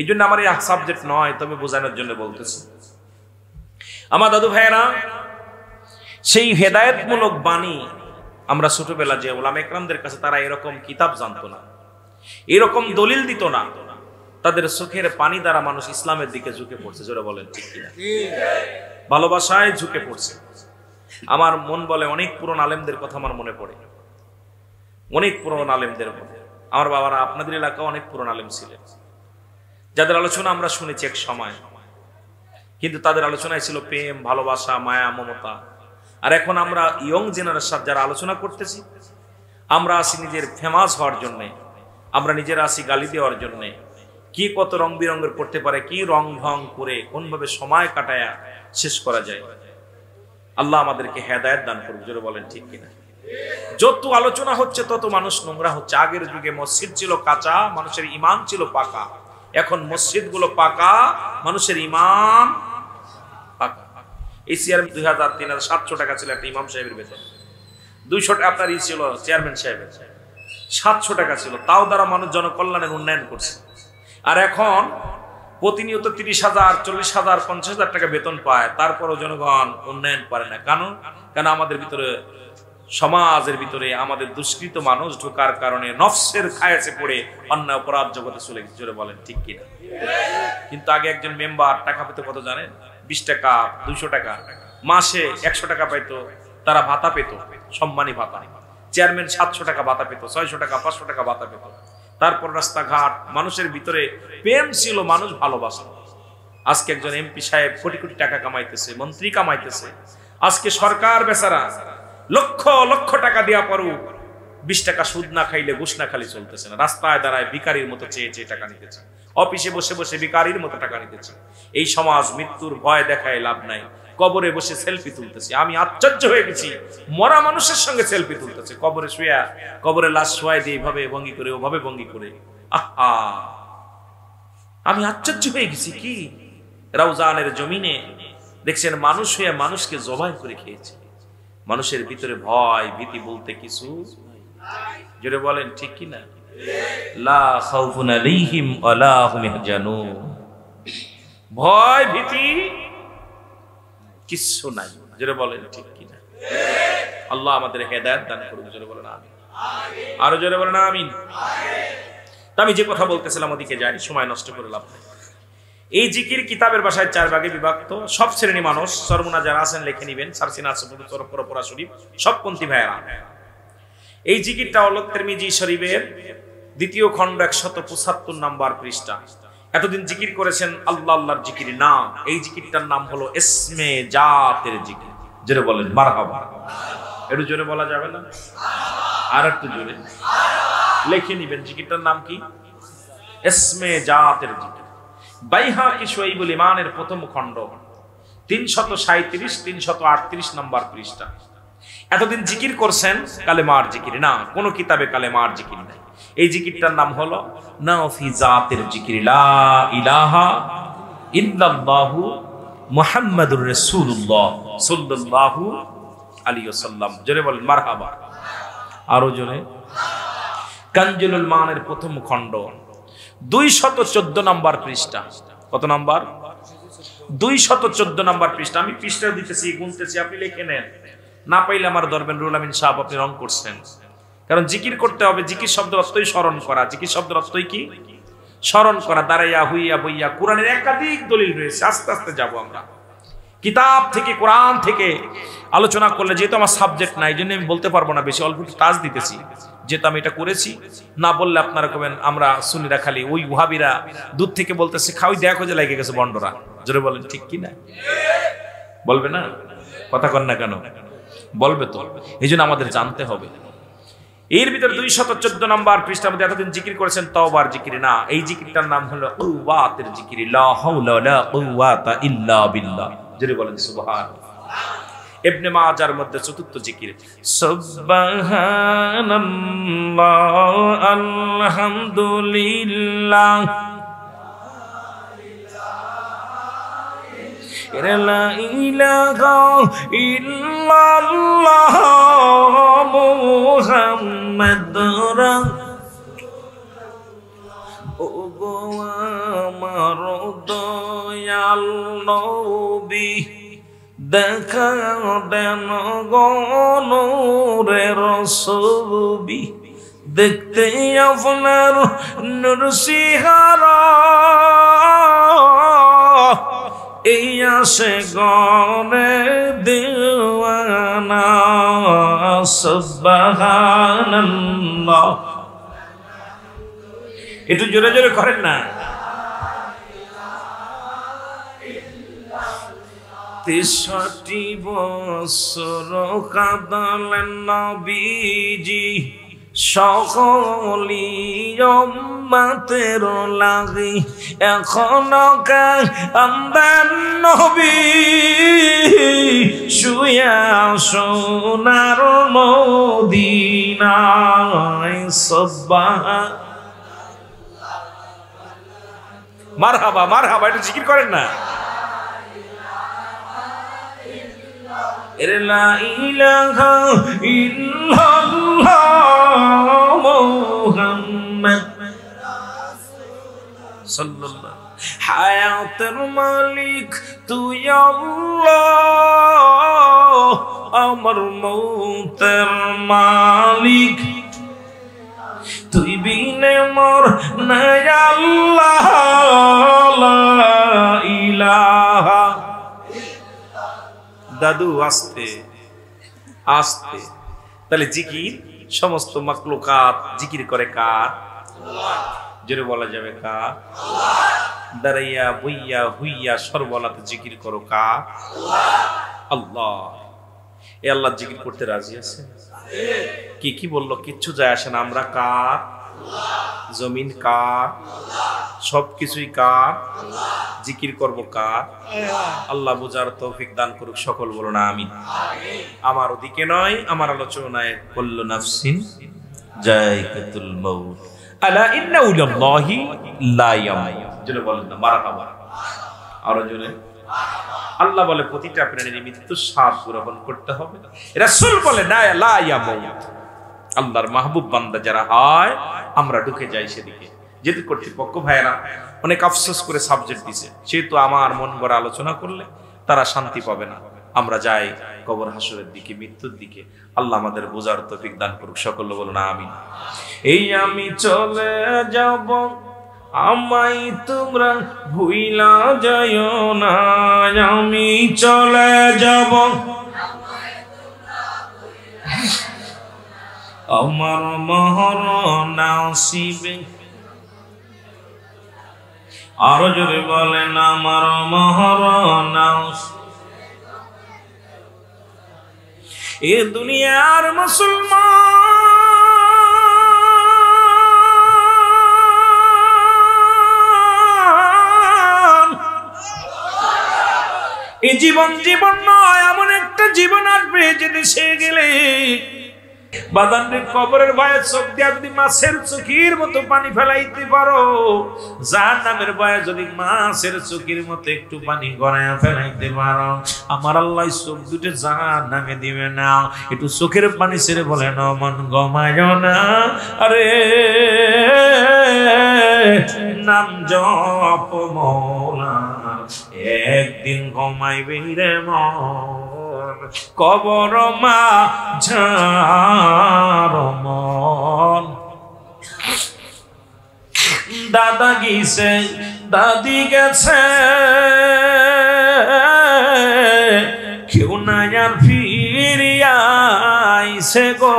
এই জন্য আমার এই সাবজেক্ট নয়, তবে বোঝানোর জন্য বলতেছি। আমার দাদু ভাইয়েরা, সেই হেদায়েতমূলক বাণী আমরা ছোটবেলা যে ওলামা ইকরামদের কাছে, তারা এরকম কিতাব জানতো না, এরকম দলিল দিত না, তাদের চোখের পানি দ্বারা মানুষ ইসলামের দিকে ঝুঁকে পড়ছে। জোরে বলেন ঠিক কিনা? ভালোবাসায় ঝুঁকে পড়ছে। আমার মন বলে, অনেক পুরনো আলেমদের কথা আমার মনে পড়ে, অনেক পুরনো আলেমদের মধ্যে। আমার বাবারা আপনাদের এলাকায় অনেক পুরনো আলেম ছিলেন, যাদের আলোচনা আমরা শুনেছি এক সময়, কিন্তু তাদের আলোচনায় ছিল প্রেম, ভালোবাসা, মায়া, মমতা। আর এখন আমরা ইয়ং জেনারেশন যারা আলোচনা করতেছি, আমরা আসি নিজের ফেমাস হওয়ার জন্যে, আমরা নিজেরা আসি গালি দেওয়ার জন্যে, কি কত রং বিরঙের করতে পারে, কি রং ঢং করে কোনভাবে সময় কাটায়া শেষ করা যায়। আল্লাহ আমাদেরকে হেদায়েত দান করুক। জোরে বলেন ঠিক কিনা? যত আলোচনা হচ্ছে তত মানুষ নোংরা হচ্ছে। আগের যুগে মসজিদ ছিল কাঁচা, মানুষের ইমান ছিল পাকা। এখন মসজিদ গুলো পাকা, মানুষের ইমান পাকা। এই চেয়ারম্যান 2000, 3000, 700 টাকা ছিল একটা ইমাম সাহেবের বেতন। 200 টাকা আপনার ছিল চেয়ারম্যান সাহেবের, 700 টাকা ছিল। তাও দ্বারা মানুষ জনকল্যাণের উন্নয়ন করছে। আর এখন প্রতিনিয়ত 30,000, 40,000, 50,000 টাকা বেতন পায়, তারপরও জনগণ উন্নয়ন পারে না। কেন? আমাদের ভিতরে, সমাজের ভিতরে আমাদের দুষ্কৃত মানুষ ঢোকার কারণে নফসের খায়াসে পড়ে অন্যায় অপরাধ জগতে চলে গেছে। জোরে বলেন ঠিক কিনা? কিন্তু আগে একজন মেম্বার টাকা পেত কত জানেন? 20 টাকা, 200 টাকা, মাসে 100 টাকা পাইতো, তারা ভাতা পেত, সম্মানী ভাতা। চেয়ারম্যান 700 টাকা ভাতা পেত, 600 টাকা, 500 টাকা ভাতা পেত। তারপর রাস্তাঘাট, মানুষের ভিতরে প্রেম ছিল, মানুষ ভালোবাসা। আজকে একজন এমপি সাহেব কোটি কোটি টাকা কামাইতেছে, মন্ত্রী কামাইতেছে। আজকে সরকার বেচারা লক্ষ লক্ষ টাকা দেওয়া পরও 20 টাকা সুদ না খাইলে, ঘুষ না খালি চলতেছে না। রাস্তায় দাঁড়ায় ভিখারির মতো চেয়ে চেয়ে টাকা নিতেছে, অফিসে বসে বসে ভিখারির মতো টাকা নিতেছে। এই সমাজ মৃত্যুর ভয় দেখায় লাভ নাই, কবরে বসে সেলফি তুলতেছে। আমি আশ্চর্য হয়ে গেছি, মরা মানুষের সঙ্গে সেলফি তুলতেছে, কবরে শুয়া, কবরে লাশ শোয়াই দিয়ে এইভাবে ভঙ্গি করে, ওভাবে ভঙ্গি করে। আহা, আমি আশ্চর্য হয়ে গেছি। কি রাউজানের জমিনে দেখছেন মানুষ হয়ে মানুষকে জবাই করে খেয়েছে। মানুষের ভিতরে ভয় ভীতি বলতে কিছু নাই। জোরে বলেন ঠিক কিনা? লা খাউফুন আলাইহিম ওয়ালা হুম ইয়াহজানুন। ভয় ভীতি কিছু নাই। জোরে বলেন ঠিক কিনা? আল্লাহ আমাদের হেদায়েত দান করুন। জোরে বলেন আমিন। আরো জোরে বলেন আমিন। আমি যে কথা বলতেছিলাম ওদিকে যাই, সময় নষ্ট করে লাভ নাই। এই জিকির কিতাবের ভাষায় 4 ভাগে বিভক্ত। সব শ্রেণী মানুষ, সরমুনা যারা আছেন লিখে নিবেন, সারসিনা পরা শরীফ, সব পন্থী ভাইয়েরা। এই জিকিরটা হলো তিরমিজি শরীফের 2য় খণ্ড 175 নম্বর পৃষ্ঠা। এতদিন জিকির করেছেন আল্লাহ, আল্লাহর জিকির নাম। এই জিকিরটার নাম হলো ইসমে জাতের জিকির। জোরে বলেন মারহাবা। একটু জোরে বলা যাবে না? আর একটু জোরে লিখে নিবেন। জিকিরটার নাম কি? ইসমে জাতের জিকির। বাইহাকি শুআইবুল ঈমানের 1ম খণ্ড 337, 338 নম্বর পৃষ্ঠা। এতদিন জিকির করছেন কালেমার জিকির না, কোন কিতাবে কালেমার জিকির নাই। এই জিকিরটার নাম হলো নাফি জাতের জিকির, লা ইলাহা ইল্লাল্লাহু মুহাম্মাদুর রাসূলুল্লাহ সাল্লাল্লাহু আলাইহি ওয়াসাল্লাম। জোরে বলেন মারহাবা। আরো জোরে। কানজুল মানের 1ম খণ্ড 214 নম্বর পৃষ্ঠা। কত নম্বর? 214 নম্বর পৃষ্ঠা। আমি পৃষ্ঠা দিতেছি, গুনতেছি, আপনি লিখে নেন। না পাইলে আমার ধরবেন, রুল আমিন সাহেব আপনি রং করছেন। কারণ জিকির করতে হবে, জিকির শব্দের অর্থই স্মরণ করা। জিকির শব্দের অর্থই কি? স্মরণ করা। দাঁড়াইয়া, হইয়া, বইয়া। কোরআনের একাধিক দলিল রয়েছে। আস্তে আস্তে যাবো আমরা কিতাব থেকে, কোরআন থেকে আলোচনা করলে। যেহেতু আমার সাবজেক্ট নাই, এই জন্য আমি বলতে পারবো না বেশি, অল্প একটু টাচ দিতেছি। যেহেতু আমি এটা করেছি, না বললে আপনারা কবেন আমরা সুন্নিরা খালি, ওই ওয়াহাবিরা দূর থেকে বলতেছে খাওয়াই দেখো যে লেগে গেছে বন্ডরা। জোরে বলেন ঠিক কি না? বলবে না? কথা কন না কেন? বলবে তো। এই জন্য আমাদের জানতে হবে। এর ভিতরে 214 নম্বর পৃষ্ঠার মধ্যে এতদিন জিকির করেছেন তওবার জিকির না, এই জিকিরটার নাম হলো কুওয়াতের জিকির, লা হাওলা ওয়ালা কুওয়াতা ইল্লা বিল্লাহ। জোরে বলেন সুবহানাল্লাহ। ইবনে মাজার মধ্যে চতুর্থ জিকির সুবহানাল্লাহ আলহামদুলিল্লাহ লা ইলাহা ইল্লাল্লাহ মুহাম্মাদুর আমার দয়াল নবী দেখা দেন গনরের ছবি দেখতে আপনার নূর সিহারা এই আসে গনে দেওয়ানা সুবহানাল্লাহ একটু জোরে জোরে করেন না 63 বছর কাঁদলেন নবীজি সকলি উম্মতের লাগি এখনো কাঁদেন নবী শুয়া সোনার মদিনায় সুবহান মারহাবা মারহাবা একটু জিকির করেন না লা ইলাহা ইল্লাল্লাহ মুহাম্মদ সাল্লাল্লাহু হায়াতের মালিক তুই আল্লাহ আমার মৌতের মালিক তুই বিনে মোর নাই আল্লাহ লা ইলাহা দাদু আস্তে আস্তে তাহলে জিকির সমস্ত মাখলুকাত জিকির করে কার জোরে বলা যাবে কার দাঁড়াইয়া বইয়া হুইয়া সর্বলাতে জিকির করো কার আল্লাহ এ আল্লাহ জিকির করতে রাজি আছে কি কি বললো কিচ্ছু যায় আসে না আমরা কার জমিন কার সবকিছুই কার জিকির করব কার আল্লাহ বুঝার তৌফিক দান করুক সকল বলো না আমিন আমার ওদিকে নয় আমার আলোচনায় কুল্লু নাফসিন যায়কাতুল মাউত আলা ইন্না ইলাল্লাহি লা ইয়ামুত জোরে বলেন না মারহাবা আর জোরে আল্লাহ বলে প্রতিটা প্রাণীর মৃত্যু স্বাদ গ্রহণ করতে হবে রাসূল বলে না লা ইয়ামুত আল্লাহর মাহবুব বান্দা যারা হয় আমরা ঢুকে যাই সেদিকে যেহেতু কর্তৃপক্ষ ভাইয়েরা অনেক আফসোস করে সাবজেক্ট দিছে সেহেতু আমার মন গড়া আলোচনা করলে তারা শান্তি পাবে না আমরা যাই কবর হাসরের দিকে মৃত্যুর দিকে আল্লাহ আমাদের বোঝার তৌফিক দান করুক সকল বলুন আমিন এই আমি চলে যাব আমায় তোমরা ভুইলা যাইও না আমি চলে যাব আমার মরণ আসিবে আরো জোরে বলেন আমার মরণ এ দুনিয়ার মুসলমান এই জীবন জীবন নয় এমন একটা জীবন আসবে যে দেশে গেলে বাদানের কবরের ভয়ে চোখ দিয়া যদি মাছের চোখের মতো পানি ফেলাইতে পারো জাহান্নামের ভয়ে যদি মাছের চোখের মতো একটু পানি গড়াইয়া ফেলাইতে পারো আমার আল্লাহ চোখ দুটো জাহান্নামে দিবে না একটু চোখের পানি ছেড়ে বলে না মন গমায় না আরে নাম জপ মৌলা একদিন ঘুমাইবে রে মন কবর মা ঝারমন দাদা গেছে দাদি গেছে কেউ না আর ফিরিয়া আইছে গো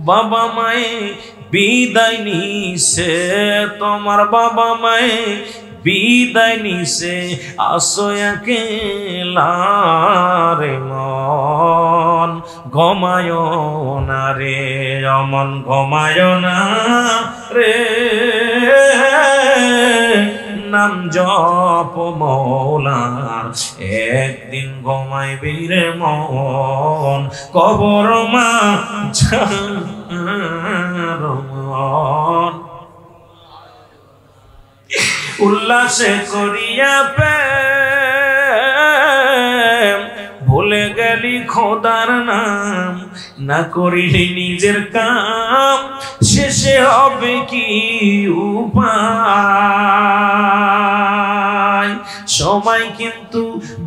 বাবা মায়ে বিদায় নিছে তোমার বাবা মায়ে বিদায় নিছে আসো একলা রে মন ঘুমায় না রে অমন ঘুমায় না রে নাম জপ মৌলার, একদিন ঘুমাইবি রে মন কবর মাঝার মন। উল্লাসে করিয়া প্রেম ভুলে গেলি খোদার নাম, না করিলি নিজের কাম শেষে হবে কি উপায়। সময় কিন্তু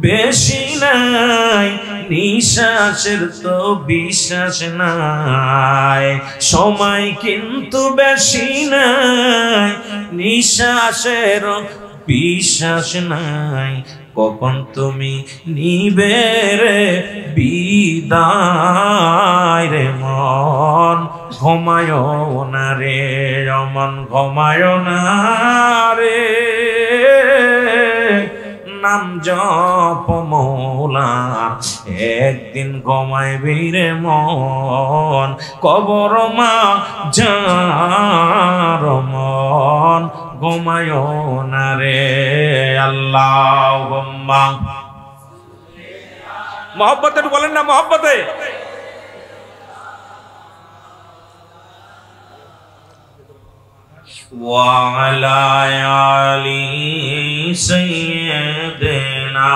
বেশি নাই, নিঃশ্বাসের তো বিশ্বাস নাই। সময় কিন্তু বেশি নাই, নিঃশ্বাসের বিশ্বাস নাই। কখন তুমি নিবে রে বিদায় রে মন, ঘুমায় না রে অমন, ঘুমায় না রে। নাম জপ মৌলার, একদিন ঘুমাইবি রে মন কবর মাঝার মন, ঘুমায় না রে। আল্লাহুম্মা মহব্বতে বলেন না, মহব্বতে। ওয়া আলা আলি সাইয়্যিদিনা